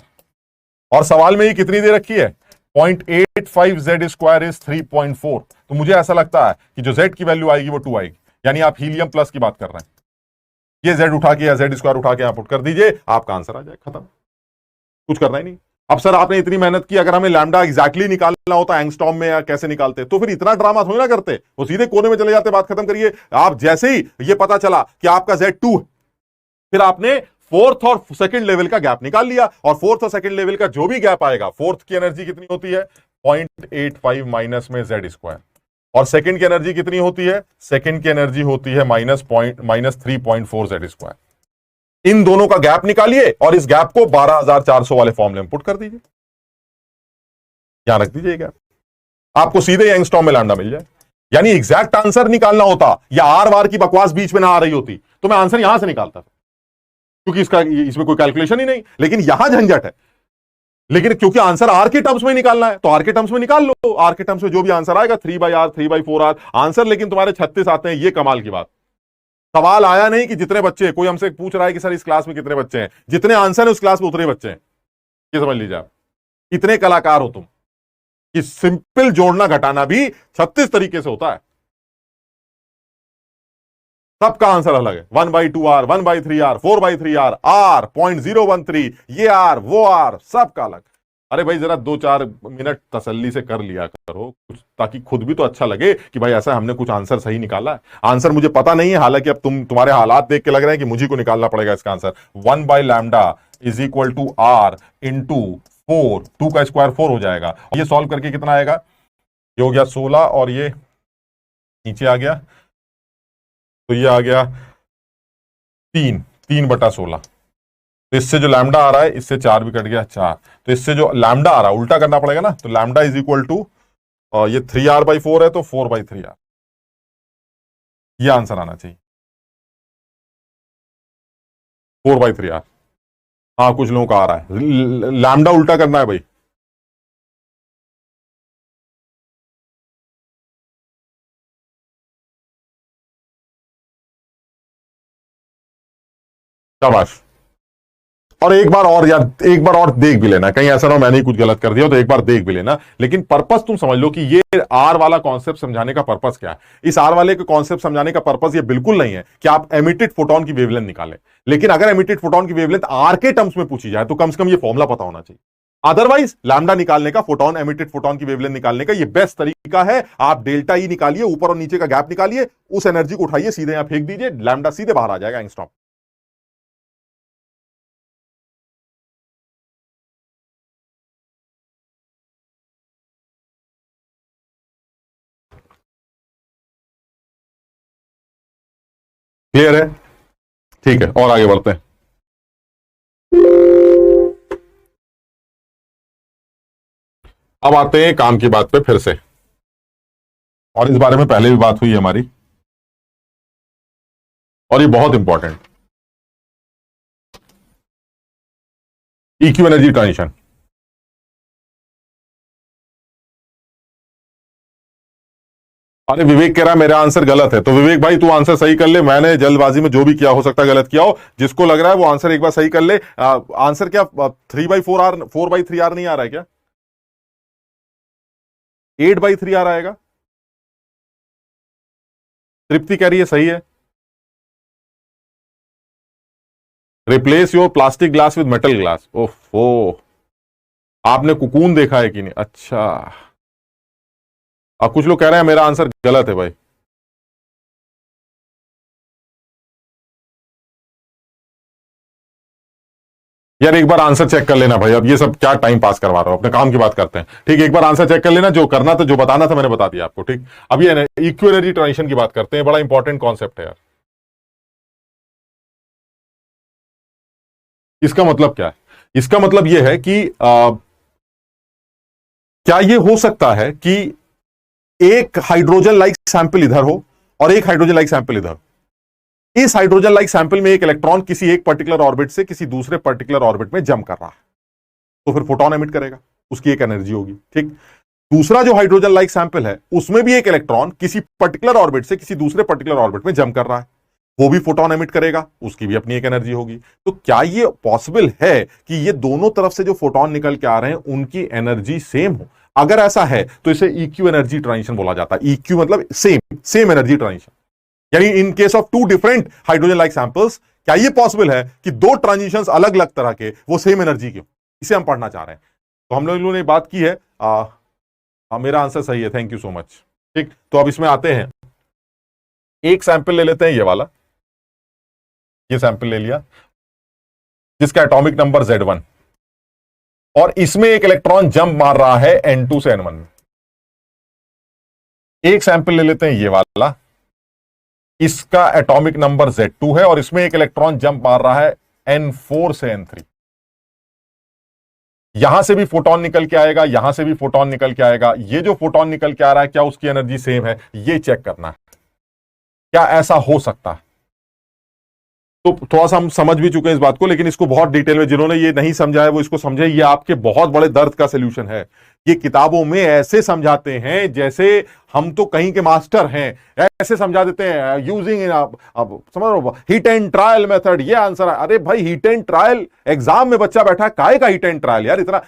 और सवाल में ही कितनी दे रखी है, 0.85 जेड स्क्वायर इज 3.4। तो मुझे ऐसा लगता है कि जो जेड की वैल्यू आएगी वो 2 आएगी, यानी आप हीलियम प्लस की बात कर रहे हैं। ये जेड उठा के या जेड स्क्वायर उठा के आप पुट कर दीजिए, आपका आंसर आ जाए, खत्म, कुछ करना ही नहीं। अब सर आपने इतनी मेहनत की, अगर हमें लैम्डा एग्जैक्टली निकालना होता एंगस्ट्रॉम में या कैसे निकालते, तो फिर इतना ड्रामा थोड़ी ना करते, वो सीधे कोने में चले जाते, बात खत्म करिए। आप जैसे ही ये पता चला कि आपका Z2 है, फिर आपने फोर्थ और सेकंड लेवल का गैप निकाल लिया, और फोर्थ और सेकंड लेवल का जो भी गैप आएगा, फोर्थ की एनर्जी कितनी होती है 0.85 माइनस में जेड स्क्वायर, और सेकंड की एनर्जी कितनी होती है, सेकंड की एनर्जी होती है -3.4 जेड स्क्वायर। इन दोनों का गैप निकालिए और इस गैप को 12,400 वाले फॉर्मूले में पुट कर दीजिए, यहां रख दीजिए गैप, आपको सीधे एंगस्ट्रॉम में लैम्डा मिल जाए। यानी एग्जैक्ट आंसर निकालना होता या आर वार की बकवास बीच में ना आ रही होती, तो मैं आंसर यहां से निकालता, क्योंकि इसमें कोई कैलकुलेशन ही नहीं, लेकिन यहां झंझट है। लेकिन क्योंकि आंसर आर के टर्म्स में निकालना है, तो आर के टर्म्स में निकाल लो, आर के टर्म्स में जो भी आंसर आएगा 3/r 3/4r आंसर, लेकिन तुम्हारे 36 आते हैं, ये कमाल की बात। सवाल आया नहीं कि जितने बच्चे, कोई हमसे पूछ रहा है कि सर इस क्लास में कितने बच्चे हैं, जितने आंसर है उस क्लास में उतने बच्चे हैं, ये समझ लीजिए आप, इतने कलाकार हो तुम कि सिंपल जोड़ना घटाना भी 36 तरीके से होता है। सबका आंसर अलग है। 1/2R, 1/3R, 4/3R, R 0.013, ये R वो R, सबका अलग। अरे भाई जरा 2-4 मिनट तसल्ली से कर लिया करो कुछ, ताकि खुद भी तो अच्छा लगे कि भाई ऐसा हमने कुछ आंसर सही निकाला है। आंसर मुझे पता नहीं है, हालांकि अब तुम्हारे हालात देख के लग रहे हैं कि मुझे को निकालना पड़ेगा इसका answer. 1/λ is equal to R into 4, 2 का स्क्वायर 4 हो जाएगा। ये सॉल्व करके कितना आएगा, ये हो गया 16 और ये नीचे आ गया, तो ये आ गया 3/16। तो इससे जो लैम्डा आ रहा है, इससे 4 भी कट गया 4, तो इससे जो लैम्डा आ रहा है उल्टा करना पड़ेगा ना, तो लैम्डा इज इक्वल टू, ये 3R/4 है तो 4/3R, ये आंसर आना चाहिए 4/3R। हाँ कुछ लोगों का आ रहा है, लैम्डा उल्टा करना है भाई। शाबाश। और एक बार और यार, एक बार और देख भी लेना, कहीं ऐसा ना हो मैंने ही कुछ गलत कर दिया, तो एक बार देख भी लेना। लेकिन पर्पस तुम समझ लो कि ये आर वाला कॉन्सेप्ट समझाने का पर्पस क्या है। इस आर वाले के कॉन्सेप्ट समझाने का पर्पस ये बिल्कुल नहीं है कि आप एमिटेड फोटोन की वेवलेंथ निकालें, लेकिन अगर एमिटेड फोटोन की वेवलेंथ आर के टर्म्स में पूछी जाए तो कम से कम ये फॉर्मूला पता होना चाहिए। अदरवाइज लैम्डा निकालने का, फोटोन एमिटेड फोटोन की वेवलेंथ निकालने का ये बेस्ट तरीका है। आप डेल्टा ई निकालिए, ऊपर और नीचे का गैप निकालिए, उस एनर्जी को उठाइए, सीधे यहां फेंक दीजिए, लैम्डा सीधे बाहर आ जाएगा एंगस्ट्रॉम। क्लियर है? ठीक है, और आगे बढ़ते हैं। अब आते हैं काम की बात पे फिर से, और इस बारे में पहले भी बात हुई है हमारी, और ये बहुत इंपॉर्टेंट, इक्यू एनर्जी ट्रांजिशन। अरे विवेक कह रहा है मेरा आंसर गलत है, तो विवेक भाई तू आंसर सही कर ले, मैंने जल्दबाजी में जो भी किया, हो सकता है गलत किया हो, जिसको लग रहा है वो आंसर एक बार सही कर ले। आंसर क्या 3/4R 4/3R नहीं आ रहा है क्या? 8/3R आएगा। तृप्ति कह रही है सही है। Replace your plastic glass with metal glass. ओफो, आपने कुकून देखा है कि नहीं? अच्छा, अब कुछ लोग कह रहे हैं मेरा आंसर गलत है भाई। यार एक बार आंसर चेक कर लेना भाई, अब ये सब क्या टाइम पास करवा रहा हो, अपने काम की बात करते हैं। ठीक, एक बार आंसर चेक कर लेना, जो करना था जो बताना था मैंने बता दिया आपको। ठीक, अब ये इक्विव एनर्जी ट्रांजिशन की बात करते हैं, बड़ा इंपॉर्टेंट कॉन्सेप्ट है यार। इसका मतलब क्या है? इसका मतलब यह है कि क्या यह हो सकता है कि एक हाइड्रोजन लाइक सैंपल इधर हो और एक हाइड्रोजन लाइक सैंपल इधर। इस हाइड्रोजन लाइक सैंपल में एक इलेक्ट्रॉन किसी एक पर्टिकुलर ऑर्बिट से किसी दूसरे पर्टिकुलर ऑर्बिट में जंप कर रहा है, तो फिर फोटोन एमिट करेगा, उसकी एक एनर्जी होगी। ठीक, दूसरा जो हाइड्रोजन लाइक सैंपल है उसमें भी एक इलेक्ट्रॉन किसी पर्टिकुलर ऑर्बिट से किसी दूसरे पर्टिकुलर ऑर्बिट में जंप कर रहा है, वो भी फोटोन एमिट करेगा, उसकी भी अपनी एक एनर्जी होगी। तो क्या ये पॉसिबल है कि ये दोनों तरफ से जो फोटोन निकल के आ रहे हैं उनकी एनर्जी सेम हो? अगर ऐसा है तो इसे इक्यू एनर्जी ट्रांजिशन बोला जाता है। इक्यू मतलब सेम एनर्जी ट्रांजिशन, यानी in case of two different hydrogen like samples, क्या ये पॉसिबल है कि दो ट्रांजिशंस अलग अलग तरह के वो सेम एनर्जी के? इसे हम पढ़ना चाह रहे हैं। तो हम लोगों ने बात की है। मेरा आंसर सही है, थैंक यू सो मच। ठीक, तो अब इसमें आते हैं, एक सैंपल ले लेते हैं, ये वाला, ये सैंपल ले लिया जिसका एटॉमिक नंबर Z1, और इसमें एक इलेक्ट्रॉन जंप मार रहा है N2 से N1 में। एक सैंपल ले लेते हैं ये वाला, इसका एटॉमिक नंबर Z2 है और इसमें एक इलेक्ट्रॉन जंप मार रहा है N4 से N3। यहां से भी फोटोन निकल के आएगा, यहां से भी फोटोन निकल के आएगा। ये जो फोटोन निकल के आ रहा है क्या उसकी एनर्जी सेम है? ये चेक करना है, क्या ऐसा हो सकता है? तो थोड़ा सा हम समझ भी चुके हैं इस बात को, लेकिन इसको बहुत डिटेल में जिन्होंने ये नहीं समझा है वो इसको समझे। ये आपके बहुत बड़े दर्द का सोल्यूशन है। ये किताबों में ऐसे समझाते हैं जैसे हम तो कहीं के मास्टर हैं, ऐसे समझा देते हैं यूजिंग, अब समझ लो, हिट एंड ट्रायल मेथड, ये आंसर है। अरे भाई हिट एंड ट्रायल, एग्जाम में बच्चा बैठा है, काहे का हिट एंड ट्रायल यार? इतना,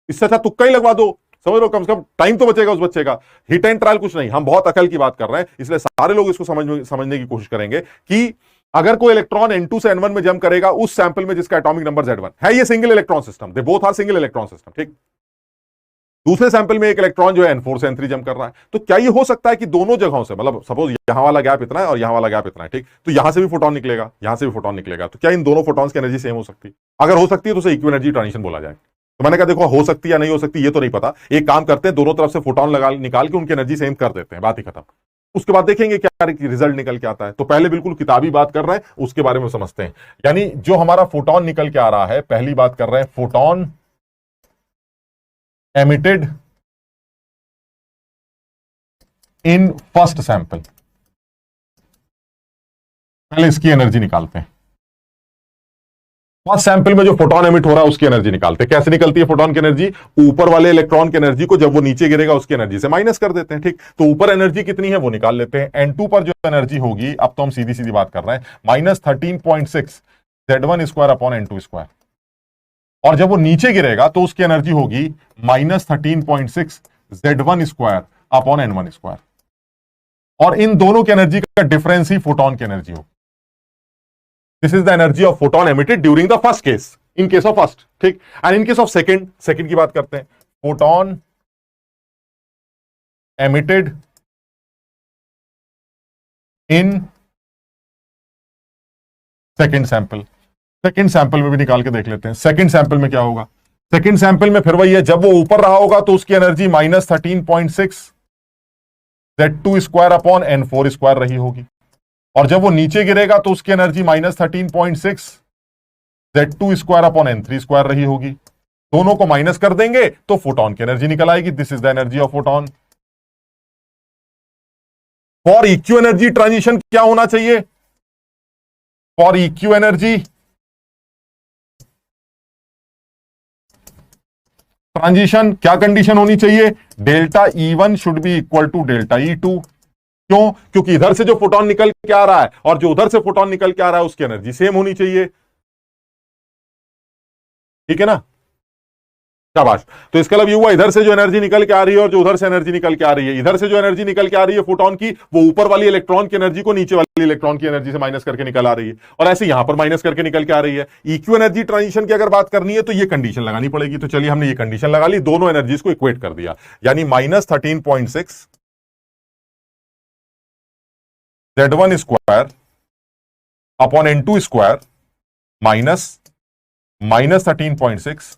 इससे अच्छा तुक्का ही लगवा दो, समझ लो, कम से कम टाइम तो बचेगा उस बच्चे का। हिट एंड ट्रायल कुछ नहीं, हम बहुत अकल की बात कर रहे हैं, इसलिए सारे लोग इसको समझने की कोशिश करेंगे कि अगर कोई इलेक्ट्रॉन N2 से N1 में जंप करेगा उस सैंपल में जिसका एटॉमिक नंबर Z1 है, ये single electron system, they both are single electron system, ठीक। दूसरे सैंपल में एक इलेक्ट्रॉन जो है N4 से N3 जंप कर रहा है, तो क्या ये हो सकता है कि दोनों जगहों से, मतलब सपोज यहां वाला गैप इतना है और यहां वाला गैप इतना है, ठीक, तो यहां से भी फोटोन निकलेगा, यहां से भी फोटोन निकलेगा, तो क्या इन दोनों फोटॉन्स की एनर्जी सेम हो सकती है? अगर हो सकती है तो उसे इक्वी एनर्जी ट्रांजिशन बोला जाए। तो मैंने कहा देखो, हो सकती है या नहीं हो सकती ये तो नहीं पता, एक काम करते हैं, दोनों तरफ से फोटोन लगा निकाल के उनकी एनर्जी सेम कर देते हैं, बात ही खत्म। उसके बाद देखेंगे क्या रिजल्ट निकल के आता है। तो पहले बिल्कुल किताबी बात कर रहे हैं, उसके बारे में समझते हैं। यानी जो हमारा फोटोन निकल के आ रहा है, पहली बात कर रहे हैं, photon emitted in first sample. पहले इसकी एनर्जी निकालते हैं। फर्स्ट सैंपल में जो फोटोन एमिट हो रहा है उसकी एनर्जी निकालते हैं। कैसे निकलती है फोटोन की एनर्जी? ऊपर वाले इलेक्ट्रॉन की एनर्जी को जब वो नीचे गिरेगा उसकी एनर्जी से माइनस कर देते हैं, ठीक। तो ऊपर एनर्जी कितनी है वो निकाल लेते हैं। N2 पर जो एनर्जी होगी, अब तो हम सीधी सीधी बात कर रहे हैं, -13.6 Z1 square upon N2 square. और जब वो नीचे गिरेगा तो उसकी एनर्जी होगी -13.6 Z1 square upon N1 square. और इन दोनों की एनर्जी का डिफरेंस ही फोटोन की एनर्जी होगी। This is the energy of photon emitted during the first case, in case of first, ठीक। And in case of second की बात करते हैं, photon emitted in second sample. Second sample में भी निकाल के देख लेते हैं। सेकंड सैंपल में क्या होगा? सेकंड सैंपल में फिर वही है, जब वो ऊपर रहा होगा तो उसकी energy -13.6 Z2 square upon N4 square रही होगी। और जब वो नीचे गिरेगा तो उसकी energy -13.6 Z2 square upon N3 square रही होगी। दोनों को माइनस कर देंगे तो फोटोन की एनर्जी निकल आएगी। This is the energy of photon. For equi energy transition क्या होना चाहिए? फॉर इक्यू एनर्जी ट्रांजिशन क्या कंडीशन होनी चाहिए? Delta E1 should be equal to delta E2। क्यों? क्योंकि इधर से जो फोटोन निकल के आ रहा है और जो उधर से फोटोन निकल के आ रहा है उसकी एनर्जी सेम होनी चाहिए, ठीक है ना? शाबाश। तो इसका मतलब ये हुआ, इधर से जो एनर्जी निकल के आ रही है और जो उधर से एनर्जी निकल के आ रही है, इधर से जो एनर्जी निकल के आ रही है फोटोन की, वो ऊपर वाली इलेक्ट्रॉन की एनर्जी को नीचे वाली इलेक्ट्रॉन की एनर्जी से माइनस करके निकल आ रही है, और ऐसे यहां पर माइनस करके निकल के आ रही है। इक्वी एनर्जी ट्रांजिशन की अगर बात करनी है तो ये कंडीशन लगानी पड़ेगी। तो चलिए हमने ये कंडीशन लगा ली, दोनों एनर्जीज को इक्वेट कर दिया, यानी -13.6 Z1 square upon N2 square -13.6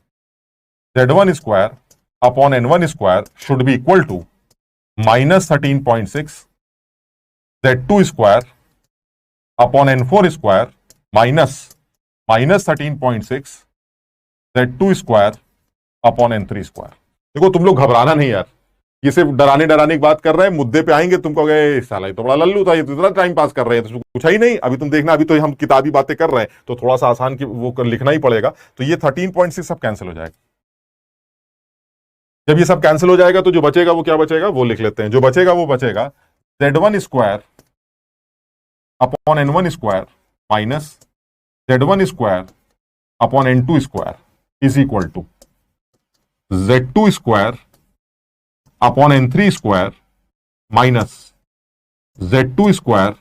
Z1 square upon N1 square should be equal to -13.6 Z2 square upon N4 square -13.6 Z2 square upon N3 square. देखो तुम लोग घबराना नहीं यार, ये सिर्फ डराने की बात कर रहे हैं, मुद्दे पे आएंगे तुमको गए साला ये तो बड़ा लल्लू था, ये तो इतना टाइम पास कर रहे हैं, तो पूछा ही नहीं। अभी तुम देखना, अभी तो हम किताबी बातें कर रहे हैं तो थोड़ा सा आसान की वो लिखना ही पड़ेगा। तो ये 13.6 सब कैंसिल हो जाएगा। जब ये सब कैंसिल हो जाएगा तो जो बचेगा वो क्या बचेगा वो लिख लेते हैं। जो बचेगा वो बचेगा Z1 square upon N1 square minus Z1 square upon N2 square is equal to Z2 square upon N3 square minus Z2 square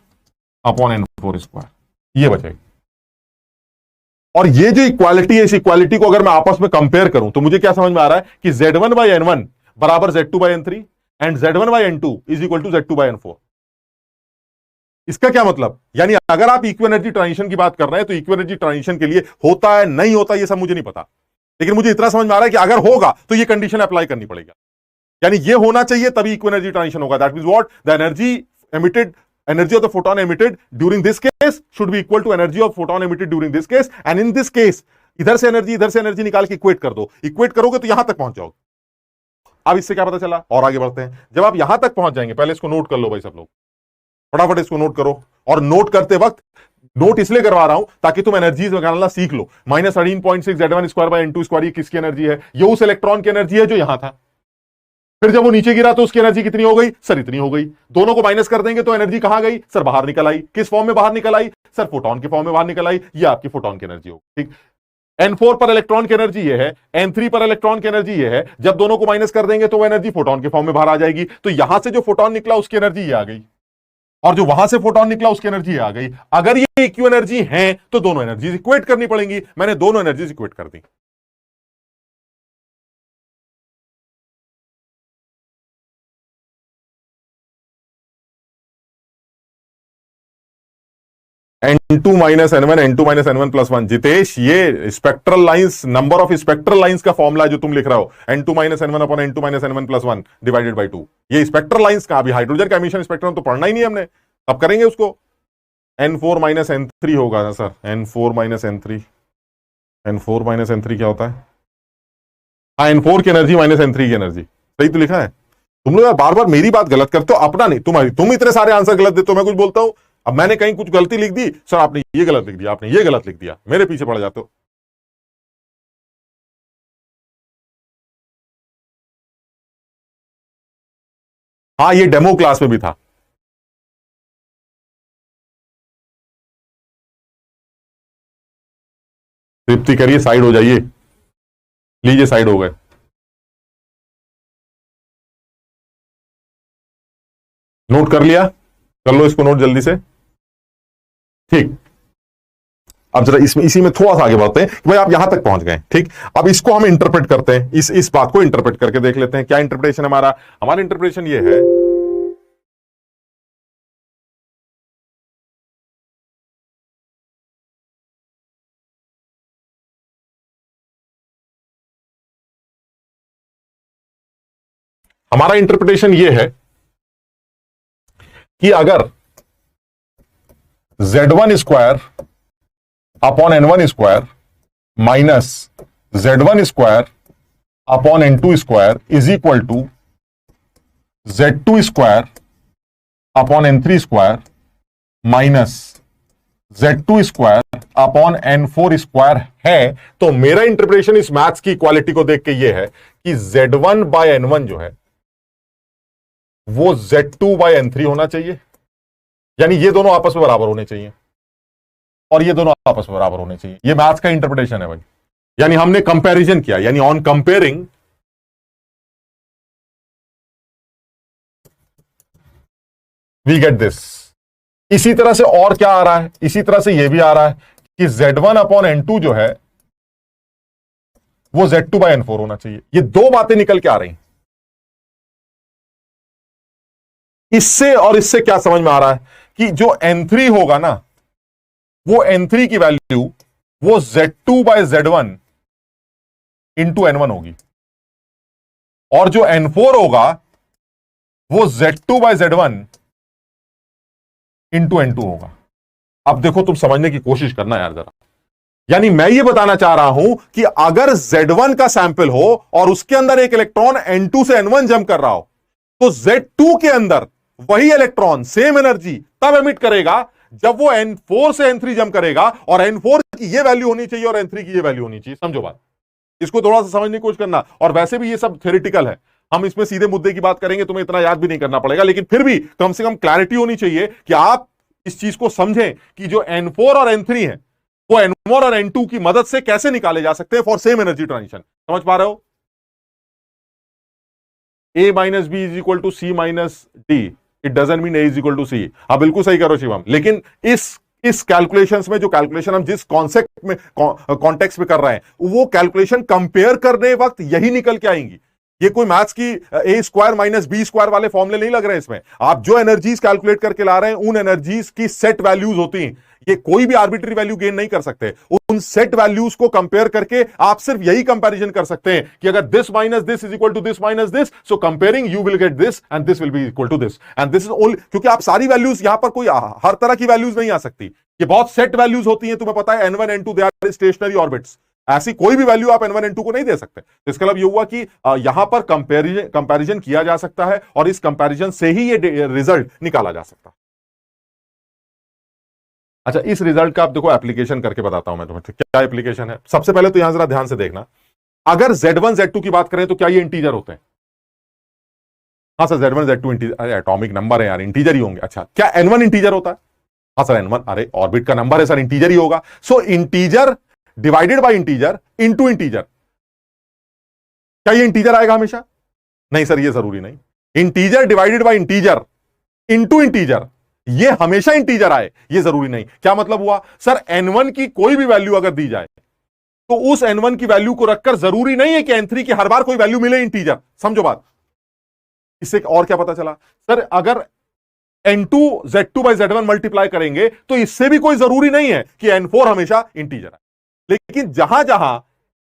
upon N4 square, ये बचेगा। और ये जो इक्वालिटी है, इस इक्वालिटी को अगर मैं आपस में कंपेयर करूं तो मुझे क्या समझ में आ रहा है कि Z1/N1 बराबर Z2/N3 and Z1/N2 is equal to Z2/N4। इसका क्या मतलब? यानी अगर आप इक्वी एनर्जी ट्रांजिशन की बात कर रहे हैं तो इक्वी एनर्जी ट्रांजिशन के लिए होता है नहीं होता ये सब मुझे नहीं पता, लेकिन मुझे इतना समझ में आ रहा है कि अगर होगा तो ये कंडीशन अप्लाई करनी पड़ेगी, यानी ये होना चाहिए तभी इक्वी एनर्जी ट्रांजिशन होगा। That means what? The energy of the photon emitted during this case should be equal to energy of photon emitted during this case, and in this case इधर से एनर्जी निकाल के equate कर दो। Equate करोगे तो यहां तक पहुंच जाओगे। अब इससे क्या पता चला? और आगे बढ़ते हैं। जब आप यहां तक पहुंच जाएंगे, पहले इसको नोट कर लो भाई सब लोग, फटाफट इसको नोट करो। और नोट करते वक्त नोट इसलिए करवा रहा हूं ताकि तुम एनर्जीज निकालना सीख लो। -13.6 Z1 square by N2 square, ये किसकी एनर्जी है? ये उस इलेक्ट्रॉन की एनर्जी है जो यहां था। फिर जब वो नीचे गिरा तो उसकी एनर्जी कितनी हो गई? सर इतनी हो गई। दोनों को माइनस कर देंगे तो एनर्जी कहां गई? सर बाहर निकल आई। किस फॉर्म में बाहर निकल आई? सर फोटोन के फॉर्म में बाहर निकल आई। ये आपकी फोटोन की एनर्जी होगी, ठीक। N4 पर इलेक्ट्रॉन की एनर्जी ये है, N3 पर इलेक्ट्रॉन की एनर्जी ये है। जब दोनों को माइनस कर देंगे तो वो एनर्जी फोटोन के फॉर्म में बाहर आ जाएगी। तो यहां से जो फोटोन निकला उसकी एनर्जी ये आ गई, और जो वहां से फोटोन निकला उसकी एनर्जी आ गई। अगर ये इक्वल एनर्जी है तो दोनों एनर्जीज इक्वेट करनी पड़ेंगी। मैंने दोनों एनर्जीज इक्वेट कर दी। N2 minus N1, N2 minus N1 plus 1। Jitesh, ये spectral lines, number of spectral lines का फॉर्मूला जो तुम लिख रहे हो, N2 minus N1 upon N2 minus N1 plus 1 divided by 2। ये स्पेक्ट्रल लाइंस का, अभी हाइड्रोजन का एमिशन स्पेक्ट्रम तो पढ़ना ही नहीं हमने, अब करेंगे उसको। N4 माइनस N3 होगा ना sir, N4 minus N3। N4 minus N3 क्या होता है? हाँ, N4 की एनर्जी माइनस N3 की एनर्जी, सही तो लिखा है। तुम लोग यार बार बार मेरी बात गलत करते हो, अपना नहीं, तुम इतने सारे आंसर गलत देते हो, मैं कुछ बोलता हूं, अब मैंने कहीं कुछ गलती लिख दी, सर आपने ये गलत लिख दिया, आपने ये गलत लिख दिया, मेरे पीछे पड़ जाते हो। हाँ, ये डेमो क्लास में भी था। तृप्ति करिए, साइड हो जाइए, लीजिए साइड हो गए। नोट कर लिया? कर लो इसको नोट जल्दी से। ठीक, अब जरा इसमें इसी में थोड़ा सा आगे बढ़ते हैं कि भाई आप यहां तक पहुंच गए, ठीक। अब इसको हम इंटरप्रेट करते हैं, इस बात को इंटरप्रेट करके देख लेते हैं क्या इंटरप्रिटेशन है हमारा। हमारा इंटरप्रिटेशन ये है, हमारा इंटरप्रिटेशन ये है कि अगर Z1 square upon N1 square minus Z1 square upon N2 square is equal to Z2 square upon N3 square minus Z2 square upon N4 square है, तो मेरा इंटरप्रिटेशन इस मैथ्स की क्वालिटी को देख के यह है कि Z1 बाय N1 जो है वो Z2 बाय N3 होना चाहिए, यानी ये दोनों आपस में बराबर होने चाहिए और ये दोनों आपस में बराबर होने चाहिए। ये मैथ्स का इंटरप्रिटेशन है भाई, यानी हमने कंपैरिजन किया, यानी on comparing we get this. इसी तरह से और क्या आ रहा है, इसी तरह से यह भी आ रहा है कि Z1 अपॉन N2 जो है वो Z2 बाय N4 होना चाहिए। ये दो बातें निकल के आ रही हैं। इससे और इससे क्या समझ में आ रहा है कि जो N3 होगा ना, वो N3 की वैल्यू वो Z2 bye Z1 into N1 होगी, और जो N4 होगा वो Z2 bye Z1 into N2 होगा। अब देखो, तुम समझने की कोशिश करना यार जरा, यानी मैं ये बताना चाह रहा हूं कि अगर Z1 का सैंपल हो और उसके अंदर एक इलेक्ट्रॉन N2 से N1 जंप कर रहा हो, तो Z2 के अंदर वही इलेक्ट्रॉन सेम एनर्जी तब एमिट करेगा जब वो N4 से N3 जंप करेगा, और N4 की ये वैल्यू होनी चाहिए और N3 की ये वैल्यू होनी चाहिए। समझो बात, इसको थोड़ा सा समझने की कोशिश करना। और वैसे भी ये सब थ्योरेटिकल है, हम इसमें सीधे मुद्दे की बात करेंगे, तुम्हें इतना याद भी नहीं करना पड़ेगा, लेकिन फिर भी कम से कम क्लैरिटी होनी चाहिए कि आप इस चीज को समझें कि जो N4 और N3 है वो N1 और N2 की मदद से कैसे निकाले जा सकते हैं फॉर सेम एनर्जी ट्रांजिशन। समझ पा रहे हो? A minus B is equal to C minus D, it doesn't mean A is equal to C. आप बिल्कुल सही करो शिवम, लेकिन इस कैलकुलेशंस में, जो कैलकुलेशन हम जिस कॉन्सेप्ट में, कॉन्टेक्स्ट में कर रहे हैं, वो कैलकुलेशन कंपेयर करने वक्त यही निकल के आएंगी। ये कोई मैथ्स की ए स्क्वायर माइनस बी स्क्वायर वाले फॉर्मूले नहीं लग रहे हैं इसमें। आप जो एनर्जीज कैलकुलेट करके ला रहे हैं, उन एनर्जीज की सेट वैल्यूज होती हैं। ये कोई भी आर्बिट्री वैल्यू गेन नहीं कर सकते। उन सेट वैल्यूज को कंपेयर करके आप सिर्फ यही कंपैरिजन कर सकते हैं कि अगर this minus this is equal to this minus this, so comparing you will get this and this will be equal to this and this is only, क्योंकि आप सारी वैल्यूज यहां पर कोई हर तरह की वैल्यूज नहीं आ सकती। ये बहुत सेट वैल्यूज होती हैं, तुम्हें पता है N1 N2 they are stationary orbits. ऐसी कोई भी वैल्यू आप N1 N2 को नहीं दे सकते। तो इसका मतलब ये हुआ कि यहां पर कंपैरिजन किया जा सकता है और इस कंपैरिजन से ही ये रिजल्ट निकाला जा सकता है। अच्छा, इस रिजल्ट का आप देखो एप्लीकेशन करके बताता हूं मैं तुम्हें, क्या एप्लीकेशन है। सबसे पहले तो यहां जरा ध्यान से देखना, अगर Z1 Z2 की बात करें तो क्या ये इंटीजर होते हैं? हाँ sir, Z1 Z2 integer, atomic number है यार, इंटीजर ही होंगे। अच्छा, क्या N1 इंटीजर होता है? हाँ सर, N1 अरे ऑर्बिट का नंबर है सर, इंटीजर ही होगा। So integer divided by integer into integer. क्या ये इंटीजर आएगा हमेशा? नहीं सर, ये जरूरी नहीं। Integer divided by integer into integer, ये हमेशा इंटीजर आए, ये जरूरी नहीं। क्या मतलब हुआ सर? n1 की कोई भी वैल्यू अगर दी जाए तो उस n1 की वैल्यू को रखकर जरूरी नहीं है कि n3 की हर बार कोई वैल्यू मिले इंटीजर। समझो बात। इससे और क्या पता चला सर? अगर n2 z2 by z1 multiply करेंगे तो इससे भी कोई जरूरी नहीं है कि n4 हमेशा इंटीजर है। लेकिन जहां जहां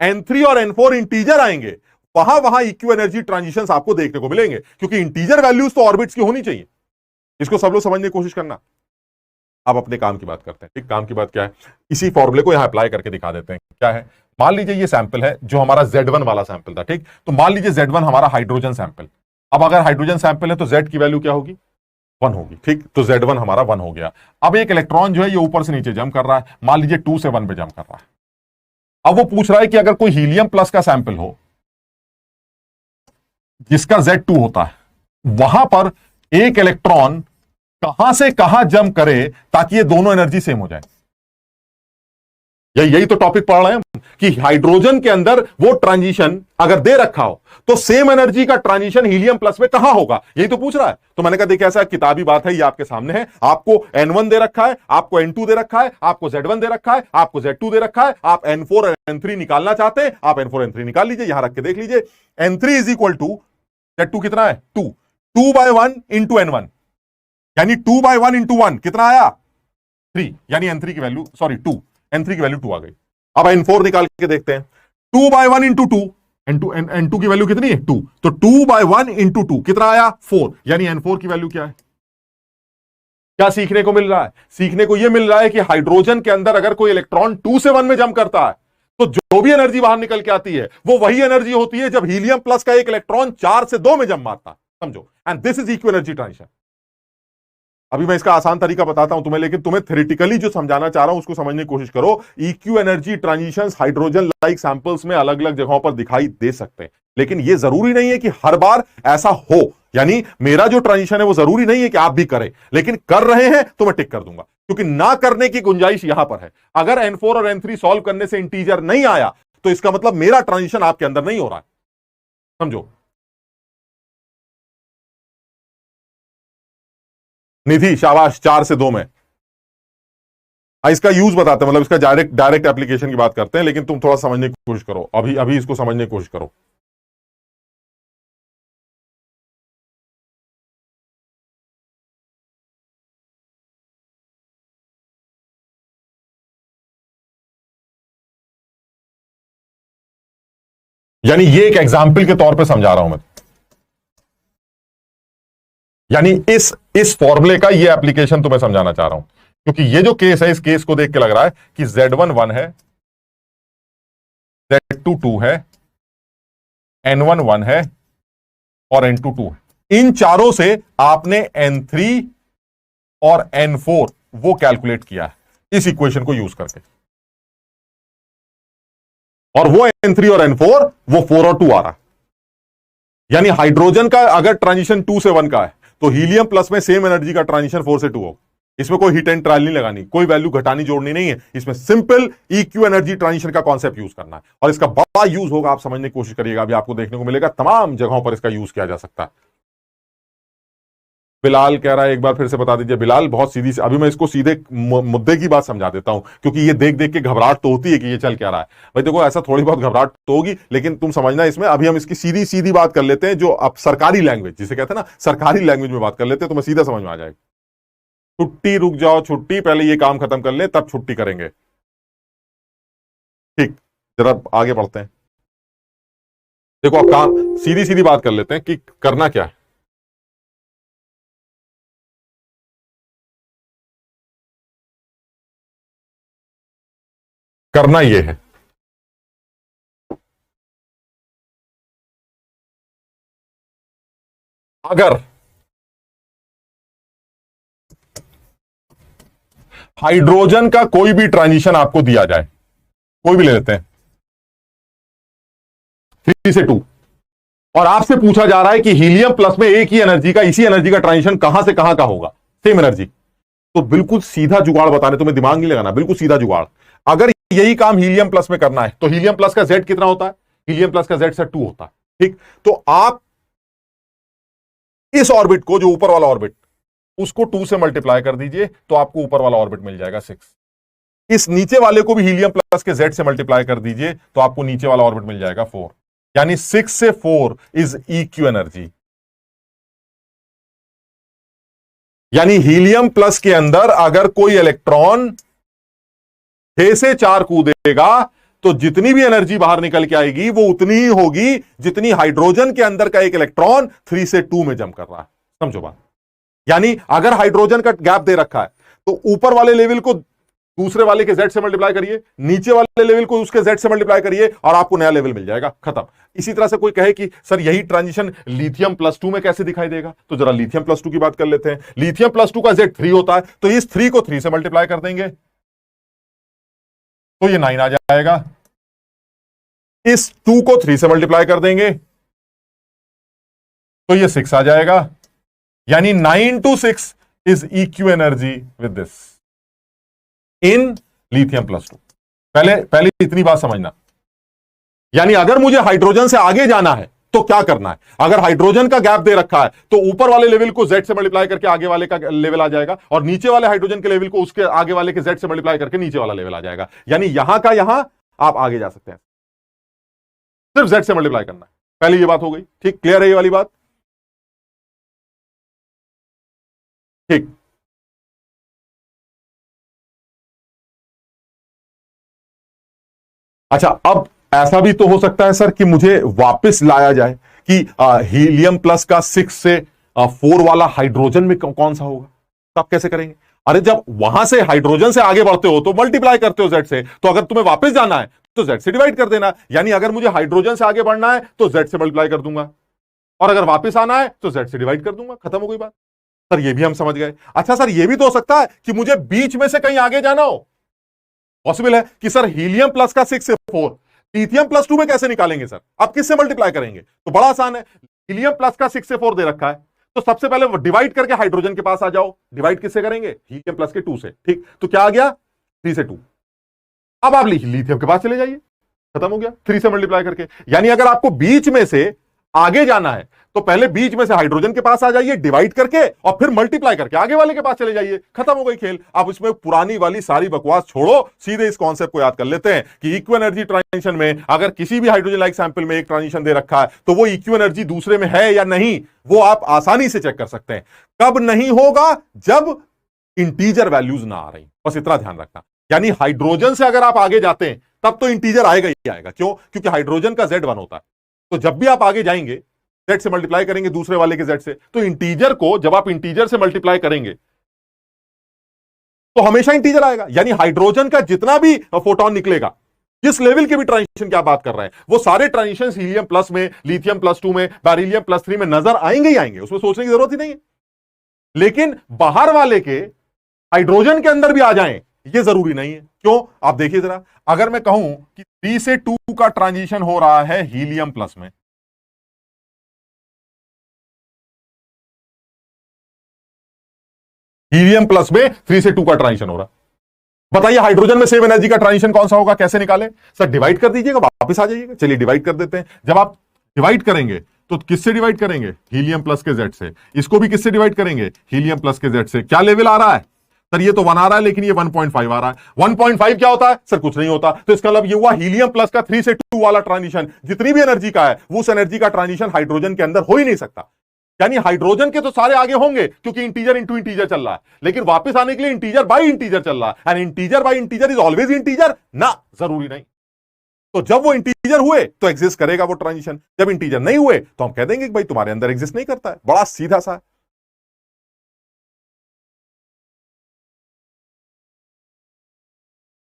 n3 और n4 इंटीजर आएंगे वहां वहां इक्यू एनर्जी ट्रांजिशंस आपको देखने को मिलेंगे, क्योंकि इंटीजर वैल्यूज तो ऑर्बिट्स की होनी चाहिए। इसको सब लोग समझने की कोशिश करना। अब अपने काम की बात करते हैं। ठीक, काम की बात क्या है? इसी फॉर्मूले को यहां अप्लाई करके दिखा देते हैं। क्या है? मान लीजिए ये सैंपल है जो हमारा Z1 वाला सैंपल था। ठीक, तो मान लीजिए Z1 हमारा हाइड्रोजन सैंपल। अब अगर हाइड्रोजन सैंपल है तो Z की वैल्यू क्या होगी? 1 होगी। ठीक, तो Z1 हमारा 1 हो गया। अब एक इलेक्ट्रॉन जो है ये ऊपर से नीचे जंप कर रहा है, मान लीजिए 2 से 1 पे जंप कर रहा है। अब वो पूछ रहा है कि अगर कोई हीलियम प्लस का सैंपल हो जिसका Z2 होता है, वहां पर एक इलेक्ट्रॉन कहां से कहां जंप करे ताकि ये दोनों एनर्जी सेम हो जाए। यही तो टॉपिक पढ़ रहे हैं हम कि हाइड्रोजन के अंदर वो ट्रांजिशन अगर दे रखा हो तो सेम एनर्जी का ट्रांजिशन हीलियम प्लस में कहां होगा, यही तो पूछ रहा है। तो मैंने कहा देखिए ऐसा किताबी बात है, ये आपके सामने है। आपको n1 दे रखा है, आपको n2 दे रखा है, आपको z1 दे रखा है, आपको z2 दे रखा है। आप n4 और n3 निकालना चाहते हैं, आप n4 n3 निकाल लीजिए। यहां रख के देख लीजिए। n3 is equal to z2 कितना है? 2 बाय 1 इंटू n1, यानी 2 बाय 1 इंटू 1 कितना आया? 3, यानी n3 की वैल्यू, सॉरी 2, n3 की वैल्यू 2 आ गई। अब n4 निकाल के देखते हैं। 2 बाय 1 इंटू 2, n2 की वैल्यू कितनी है? 2, तो 2 बाय 1 इंटू 2 कितना आया? 4, यानी n4 की वैल्यू क्या है? क्या सीखने को मिल रहा है? सीखने को यह मिल रहा है कि हाइड्रोजन के अंदर अगर कोई इलेक्ट्रॉन 2 से 1 में जंप करता है तो जो भी एनर्जी बाहर निकल के आती है वो वही एनर्जी होती है जब हीलियम प्लस का एक इलेक्ट्रॉन 4 से 2 में जंप मारता है। समझो, and this is equal energy transition. अभी मैं इसका आसान तरीका बताता हूं तुम्हें, लेकिन तुम्हें थ्योरेटिकली जो समझाना चाह रहा हूं उसको समझने की कोशिश करो। Equi energy transitions hydrogen like samples में अलग अलग जगहों पर दिखाई दे सकते हैं, लेकिन यह जरूरी नहीं है कि हर बार ऐसा हो। यानी मेरा जो ट्रांजिशन है वो जरूरी नहीं है कि आप भी करें, लेकिन कर रहे हैं तो मैं टिक कर दूंगा, क्योंकि ना करने की गुंजाइश यहां पर है। अगर n4 और n3 सॉल्व करने से इंटीजर नहीं आया तो इसका मतलब मेरा ट्रांजिशन आपके अंदर नहीं हो रहा है। समझो। निधि शाबाश, 4 से 2 में। इसका यूज बताते हैं, मतलब इसका डायरेक्ट एप्लीकेशन की बात करते हैं, लेकिन तुम थोड़ा समझने की कोशिश करो। अभी इसको समझने की कोशिश करो। यानी ये एक एग्जाम्पल के तौर पे समझा रहा हूं मैं, यानी इस फॉर्मूले का ये एप्लीकेशन तुम्हें समझाना चाह रहा हूं, क्योंकि ये जो केस है इस केस को देख के लग रहा है कि Z1 1 है, Z2 2 है, N1 1 है और N2 2 है। इन चारों से आपने N3 और N4 वो कैलकुलेट किया है इस इक्वेशन को यूज करके, और वो N3 और N4 वो 4 और 2 आ रहा है। यानी हाइड्रोजन का अगर ट्रांजिशन 2 से 1 का है तो हीलियम प्लस में सेम एनर्जी का ट्रांजिशन 4 से 2 हो। इसमें कोई हिट एंड ट्रायल नहीं लगानी, कोई वैल्यू घटानी जोड़नी नहीं है। इसमें सिंपल इक्यू एनर्जी ट्रांजिशन का कॉन्सेप्ट यूज करना है, और इसका बड़ा यूज होगा, आप समझने की कोशिश करिएगा। अभी आपको देखने को मिलेगा तमाम जगहों पर इसका यूज किया जा सकता है। बिलाल कह रहा है एक बार फिर से बता दीजिए। बिलाल बहुत सीधी, अभी मैं इसको सीधे मुद्दे की बात समझा देता हूं, क्योंकि ये देख देख के घबराहट तो होती है कि ये चल क्या रहा है। भाई देखो, ऐसा थोड़ी बहुत घबराहट तो होगी, लेकिन तुम समझना इसमें। अभी हम इसकी सीधी सीधी बात कर लेते हैं, जो अब सरकारी लैंग्वेज जिसे कहते हैं ना, सरकारी लैंग्वेज में बात कर लेते हैं, तो मैं सीधा समझ में आ जाएगा। छुट्टी, रुक जाओ, छुट्टी पहले ये काम खत्म कर ले तब छुट्टी करेंगे। ठीक, जरा आगे बढ़ते हैं। देखो अब काम सीधी सीधी बात कर लेते हैं कि करना क्या है। करना यह है, अगर हाइड्रोजन का कोई भी ट्रांजिशन आपको दिया जाए, कोई भी ले लेते हैं 3 से 2, और आपसे पूछा जा रहा है कि हीलियम प्लस में एक ही एनर्जी का, इसी एनर्जी का ट्रांजिशन कहां से कहां का होगा, सेम एनर्जी, तो बिल्कुल सीधा जुगाड़ बताने, तुम्हें दिमाग नहीं लगाना, बिल्कुल सीधा जुगाड़। अगर यही काम हीलियम प्लस में करना है। तो हीलियम प्लस का जेड कितना होता है? हीलियम प्लस का जेड से 2 होता है। ठीक, तो आप इस ऑर्बिट को, जो ऊपर वाला ऑर्बिट, उसको 2 से मल्टीप्लाई कर दीजिए तो आपको ऊपर वाला ऑर्बिट मिल जाएगा 6। इस नीचे वाले को भी हीलियम प्लस के जेड से मल्टीप्लाई कर दीजिए तो आपको नीचे वाला ऑर्बिट मिल जाएगा 4। यानी 6 से 4 इज इक्यू एनर्जी। यानी हीलियम प्लस के अंदर अगर कोई इलेक्ट्रॉन 6 से 4 कूदेगा तो जितनी भी एनर्जी बाहर निकल के आएगी वो उतनी ही होगी जितनी हाइड्रोजन के अंदर का एक इलेक्ट्रॉन 3 से 2 में जंप कर रहा है। समझो बात। यानी अगर हाइड्रोजन का गैप दे रखा है तो ऊपर वाले लेवल को दूसरे वाले के जेड से मल्टीप्लाई करिए, नीचे वाले लेवल को उसके जेड से मल्टीप्लाई करिए और आपको नया लेवल मिल जाएगा, खत्म। इसी तरह से कोई कहे कि सर यही ट्रांजिशन लिथियम प्लस 2 में कैसे दिखाई देगा, तो जरा लिथियम प्लस 2 की बात कर लेते हैं। लिथियम प्लस 2 का जेड 3 होता है, तो इस 3 को 3 से मल्टीप्लाई कर देंगे तो ये 9 आ जाएगा। इस 2 को 3 से मल्टीप्लाई कर देंगे तो ये 6 आ जाएगा। यानी 9 to 6 is equi energy with this in lithium plus 2। पहले इतनी बात समझना। यानी अगर मुझे हाइड्रोजन से आगे जाना है तो क्या करना है? अगर हाइड्रोजन का गैप दे रखा है तो ऊपर वाले लेवल को जेड से मल्टीप्लाई करके आगे वाले का लेवल आ जाएगा और नीचे वाले हाइड्रोजन के लेवल को उसके आगे वाले के जेड से मल्टीप्लाई करके नीचे वाला लेवल आ जाएगा। यानी यहां का यहां आप आगे जा सकते हैं, सिर्फ जेड से मल्टीप्लाई करना है। पहले ये बात हो गई, ठीक, क्लियर है ये वाली बात? ठीक, अच्छा, अब ऐसा भी तो हो सकता है सर कि मुझे वापस लाया जाए कि हीलियम प्लस का 6 से 4 वाला हाइड्रोजन में कौन सा होगा, तो आप कैसे करेंगे? अरे जब वहां से हाइड्रोजन से आगे बढ़ते हो तो मल्टीप्लाई करते हो जेड से, तो अगर तुम्हें वापस जाना है तो जेड से डिवाइड कर देना। यानी अगर मुझे हाइड्रोजन से आगे बढ़ना है तो जेड से मल्टीप्लाई कर दूंगा और अगर वापस आना है तो जेड से डिवाइड कर दूंगा, खत्म हो गई बात। सर ये भी हम समझ गए। अच्छा सर, ये भी तो हो सकता है कि मुझे बीच में से कहीं आगे जाना हो। पॉसिबल है कि सर हीलियम प्लस का 6 से 4 लिथियम प्लस 2 में कैसे निकालेंगे सर? आप किससे मल्टीप्लाई करेंगे? तो बड़ा आसान है। हीलियम प्लस का 6 से 4 दे रखा है तो सबसे पहले डिवाइड करके हाइड्रोजन के पास आ जाओ। डिवाइड किससे करेंगे? हीलियम प्लस के 2 से। ठीक, तो क्या आ गया? 3 से 2। अब आप लिथियम के पास चले जाइए, खत्म हो गया 3 से मल्टीप्लाई करके। यानी अगर आपको बीच में से आगे जाना है तो पहले बीच में से हाइड्रोजन के पास आ जाइए डिवाइड करके और फिर मल्टीप्लाई करके आगे वाले के पास चले जाइए, खत्म हो गई खेल। अब इसमें पुरानी वाली सारी बकवास छोड़ो, सीधे इस कॉन्सेप्ट को याद कर लेते हैं कि इक्वल एनर्जी ट्रांजिशन में अगर किसी भी हाइड्रोजन लाइक सैंपल में एक ट्रांजिशन दे रखा है तो वो इक्वल एनर्जी दूसरे में है या नहीं, वो आप आसानी से चेक कर सकते हैं। कब नहीं होगा? जब इंटीजर वैल्यूज ना आ रही, बस इतना ध्यान रखना। यानी हाइड्रोजन से अगर आप आगे जाते हैं तब तो इंटीजर आएगा ही आएगा। क्यों? क्योंकि हाइड्रोजन का Z1 होता है। तो जब भी आप आगे जाएंगे Z से मल्टीप्लाई करेंगे दूसरे वाले के Z से, तो इंटीजर को जब आप इंटीजर से मल्टीप्लाई करेंगे तो हमेशा इंटीजर आएगा। यानी हाइड्रोजन का जितना भी फोटोन निकलेगा, जिस लेवल के भी ट्रांजिशन की आप बात कर रहे हैं, वो सारे ट्रांजिशन हीलियम प्लस में, लिथियम प्लस 2 में, बेरिलियम प्लस 3 में नजर आएंगे ही आएंगे, उसमें सोचने की जरूरत ही नहीं है। लेकिन बाहर वाले के हाइड्रोजन के अंदर भी आ जाएं ये जरूरी नहीं है। क्यों? आप देखिए जरा, अगर मैं कहूं कि 3 से 2 का ट्रांजिशन हो रहा है हीलियम प्लस में, हीलियम प्लस में 3 से 2 का ट्रांजिशन हो रहा, बताइए हाइड्रोजन में सेम एनर्जी का ट्रांजिशन कौन सा होगा? कैसे निकाले सर? डिवाइड कर दीजिएगा, वापस आ जाइएगा। चलिए डिवाइड कर देते हैं। जब आप डिवाइड करेंगे तो किससे डिवाइड करेंगे? हीलियम प्लस के जेड से। इसको भी किससे डिवाइड करेंगे? हीलियम प्लस के जेड से। क्या लेवल आ रहा है सर? ये तो 1 आ रहा है लेकिन ये 1.5 आ रहा है। 1.5 क्या होता है सर? कुछ नहीं होता। तो इसका मतलब ये हुआ हीलियम प्लस का 3 से 2 वाला ट्रांजिशन जितनी भी एनर्जी का है वो उस एनर्जी का ट्रांजिशन हाइड्रोजन के अंदर हो ही नहीं सकता। यानी हाइड्रोजन के तो सारे आगे होंगे क्योंकि इंटीजर इंटू इंटीजर चल रहा है, लेकिन वापस आने के लिए इंटीजर बाई इंटीजर चल रहा है। And integer by integer is always integer ना, जरूरी नहीं। तो जब वो इंटीजर हुए तो एग्जिस्ट करेगा वो ट्रांजिशन, जब इंटीजर नहीं हुए तो हम कह देंगे कि भाई तुम्हारे अंदर एग्जिस्ट नहीं करता है। बड़ा सीधा सा है।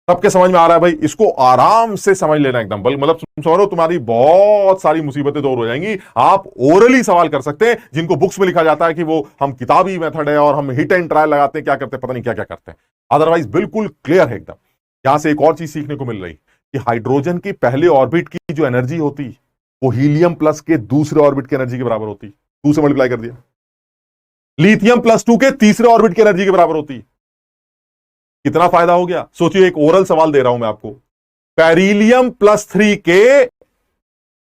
सबके समझ में आ रहा है भाई? इसको आराम से समझ लेना एकदम, मतलब समझो तुम्हारी बहुत सारी मुसीबतें दूर हो जाएंगी। आप ओरली सवाल कर सकते हैं, जिनको बुक्स में लिखा जाता है कि वो हम किताबी मेथड है और हम हिट एंड ट्रायल लगाते हैं, क्या करते हैं पता नहीं क्या क्या करते हैं। अदरवाइज बिल्कुल क्लियर है एकदम। यहां से एक और चीज सीखने को मिल रही कि हाइड्रोजन की पहले ऑर्बिट की जो एनर्जी होती वो हीलियम प्लस के दूसरे ऑर्बिट की एनर्जी के बराबर होती। 2 से मल्टीप्लाई कर दिया। लिथियम प्लस 2 के तीसरे ऑर्बिट की एनर्जी के बराबर होती। कितना फायदा हो गया? सोचिए, एक ओरल सवाल दे रहा हूं मैं आपको, बेरिलियम +3 के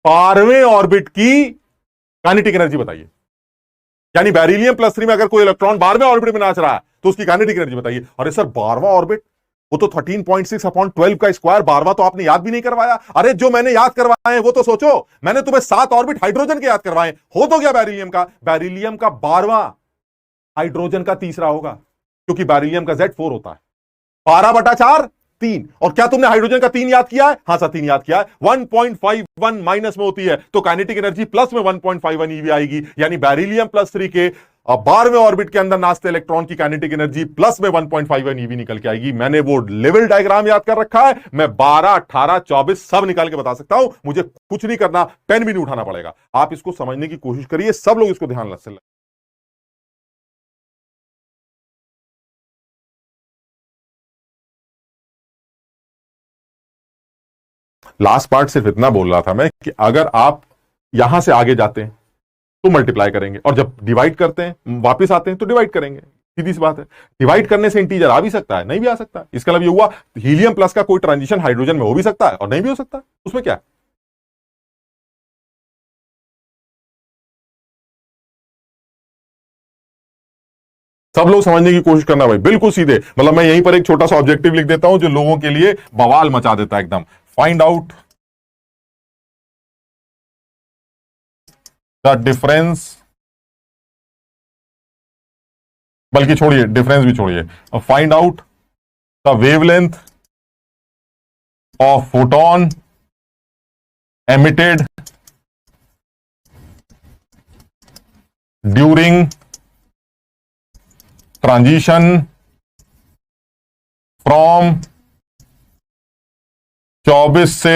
12वें ऑर्बिट की काइनेटिक एनर्जी बताइए। यानी बेरिलियम +3 में अगर कोई इलेक्ट्रॉन 12वें ऑर्बिट में नाच रहा है तो उसकी काइनेटिक एनर्जी बताइए। अरे सर 12वां ऑर्बिट, वो तो 13.6/12 का स्क्वायर, 12वां तो आपने याद भी नहीं करवाया। अरे जो मैंने याद करवाए हैं वो तो सोचो, मैंने तुम्हें 7 ऑर्बिट हाइड्रोजन के याद करवाए, हो तो गया बेरिलियम का। बेरिलियम का 12वां हाइड्रोजन का तीसरा होगा, क्योंकि बेरिलियम का Z4 होता है। 12/4 3। और क्या तुमने हाइड्रोजन का 3 याद किया है? हाँ सर 3 याद किया है। 1.51 माइनस में होती है तो काइनेटिक एनर्जी प्लस में 1.51 ईवी आएगी। यानी बेरिलियम +3 के 12वें ऑर्बिट के अंदर नाचते इलेक्ट्रॉन की काइनेटिक एनर्जी प्लस में 1.51 ईवी निकल के आएगी। मैंने वो लेवल डायग्राम याद कर रखा है, मैं 12, 18, 24 सब निकाल के बता सकता हूं। मुझे कुछ नहीं करना, पेन भी नहीं उठाना पड़ेगा। आप इसको समझने की कोशिश करिए, सब लोग इसको ध्यान से। लास्ट पार्ट सिर्फ इतना बोल रहा था मैं कि अगर आप यहां से आगे जाते हैं तो मल्टीप्लाई करेंगे, और जब डिवाइड करते हैं वापस आते हैं तो डिवाइड करेंगे। सीधी सी बात है। डिवाइड करने से इंटीजर आ भी सकता है, नहीं भी आ सकता। इसका मतलब ये हुआ हीलियम प्लस का कोई ट्रांजिशन हाइड्रोजन में हो भी सकता है और नहीं भी हो सकता, उसमें क्या है? सब लोग समझने की कोशिश करना भाई, बिल्कुल सीधे। मतलब मैं यहीं पर एक छोटा सा ऑब्जेक्टिव लिख देता हूं जो लोगों के लिए बवाल मचा देता है एकदम। फाइंड आउट द डिफरेंस, बल्कि छोड़िए डिफरेंस भी छोड़िए, find out the wavelength of photon emitted during transition from 24 से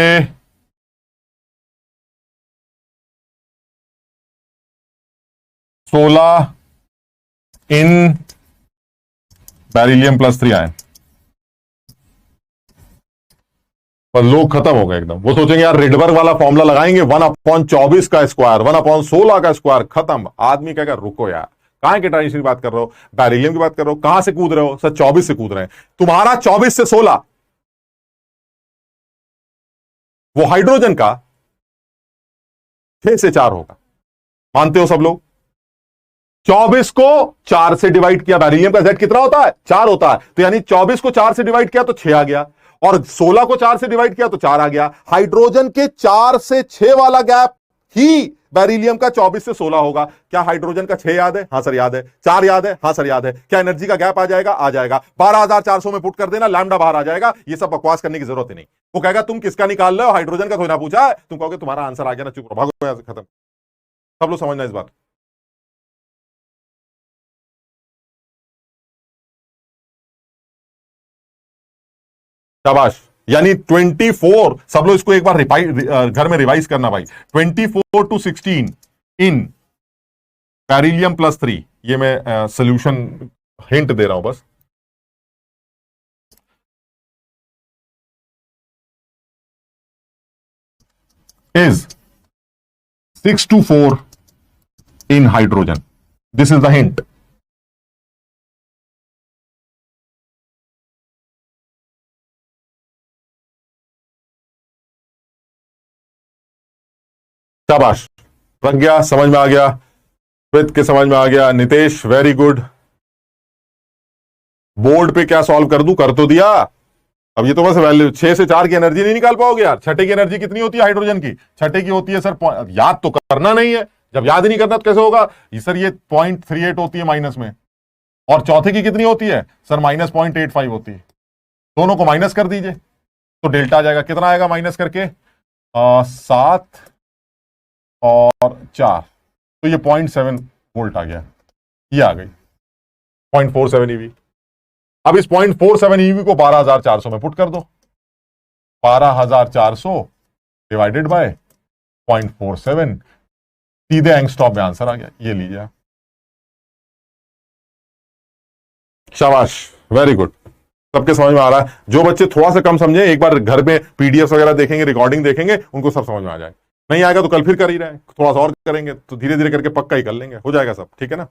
16 इन बेरिलियम +3 आयन। पर लोग खत्म हो गए एकदम। वो सोचेंगे यार रिडबर्ग वाला फॉर्मूला लगाएंगे, 1/24 का स्क्वायर, 1/16 का स्क्वायर, खत्म। आदमी कहेगा रुको यार, कहां के ट्रांजिशन की बात कर रहे हो? बेरिलियम की बात कर रहे हो? कहां से कूद रहे हो? सर 24 से कूद रहे हैं। तुम्हारा 24 से 16, वो हाइड्रोजन का 6 से 4 होगा। मानते हो सब लोग? 24 को 4 से डिवाइड किया, बेरिलियम का Z कितना होता है? 4 होता है। तो यानी 24 को 4 से डिवाइड किया तो 6 आ गया, और 16 को 4 से डिवाइड किया तो 4 आ गया। हाइड्रोजन के 4 से 6 वाला गैप ही बेरिलियम का 24 से 16 होगा। क्या हाइड्रोजन का 6 याद है? हाँ सर याद है। 4 याद है? हाँ सर याद है। क्या एनर्जी का गैप आ जाएगा? आ जाएगा। 12,400 में पुट कर देना, लैम्डा बाहर आ जाएगा। ये सब बकवास करने की जरूरत ही नहीं। वो कहेगा तुम किसका निकाल रहे हो? हाइड्रोजन का थोड़ा ना पूछा है। तुम कहोगे तुम्हारा आंसर आ गया ना, चुप रहो, भागो यहां से, खत्म। सब लोग समझना इस बात। शाबाश। यानी 24, सब लोग इसको एक बार घर में रिवाइज करना भाई। 24 to 16 इन बेरिलियम +3, ये मैं सोल्यूशन हिंट दे रहा हूं बस। Is 6 to 4 in hydrogen. This is the hint. शाबाश, प्रज्ञा समझ में आ गया, श्वेत के समझ में आ गया, नितेश वेरी गुड। बोर्ड पे क्या सॉल्व कर दूं? कर तो दिया। अब ये तो बस वैल्यू 6 से 4 की एनर्जी नहीं निकाल पाओगे यार। छठे की एनर्जी कितनी होती है हाइड्रोजन की? छठे की होती है सर, याद तो करना नहीं है। जब याद ही नहीं करना तो कैसे होगा? ये सर ये 0.38 होती है माइनस में, और चौथे की कितनी होती है सर? -0.85 होती है। दोनों को माइनस कर दीजिए तो डेल्टा आ जाएगा। कितना आएगा माइनस करके? 7 और 4, तो ये 0.7 वोल्ट आ गया। ये आ गई 0.47 ईवी। अब इस 0.47 ईवी को 12,400 में पुट कर दो। 12,400 डिवाइडेड बाय 0.47, सीधे एंगस्ट्रॉम में आंसर आ गया। ये लीजिए, शाबाश, वेरी गुड। सबके समझ में आ रहा है? जो बच्चे थोड़ा सा कम समझे, एक बार घर में पीडीएफ वगैरह देखेंगे, रिकॉर्डिंग देखेंगे, उनको सब समझ में आ जाए। नहीं आएगा तो कल फिर कर ही रहे हैं, थोड़ा सा और करेंगे तो धीरे धीरे करके पक्का ही कर लेंगे, हो जाएगा सब, ठीक है ना?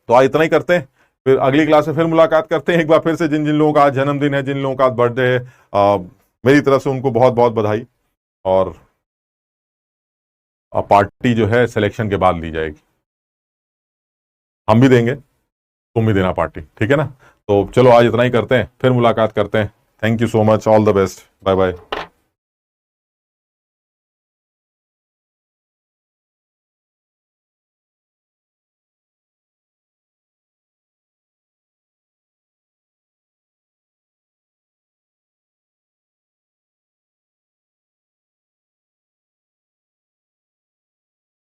तो आज इतना ही करते हैं। फिर अगली क्लास में फिर मुलाकात करते हैं। एक बार फिर से जिन जिन लोगों का आज जन्मदिन है, जिन लोगों का आज बर्थडे है, मेरी तरफ से उनको बहुत बहुत बधाई। और पार्टी जो है सिलेक्शन के बाद ली जाएगी, हम भी देंगे, तुम भी देना पार्टी, ठीक है ना। तो चलो आज इतना ही करते हैं, फिर मुलाकात करते हैं। Thank you so much, all the best, bye bye.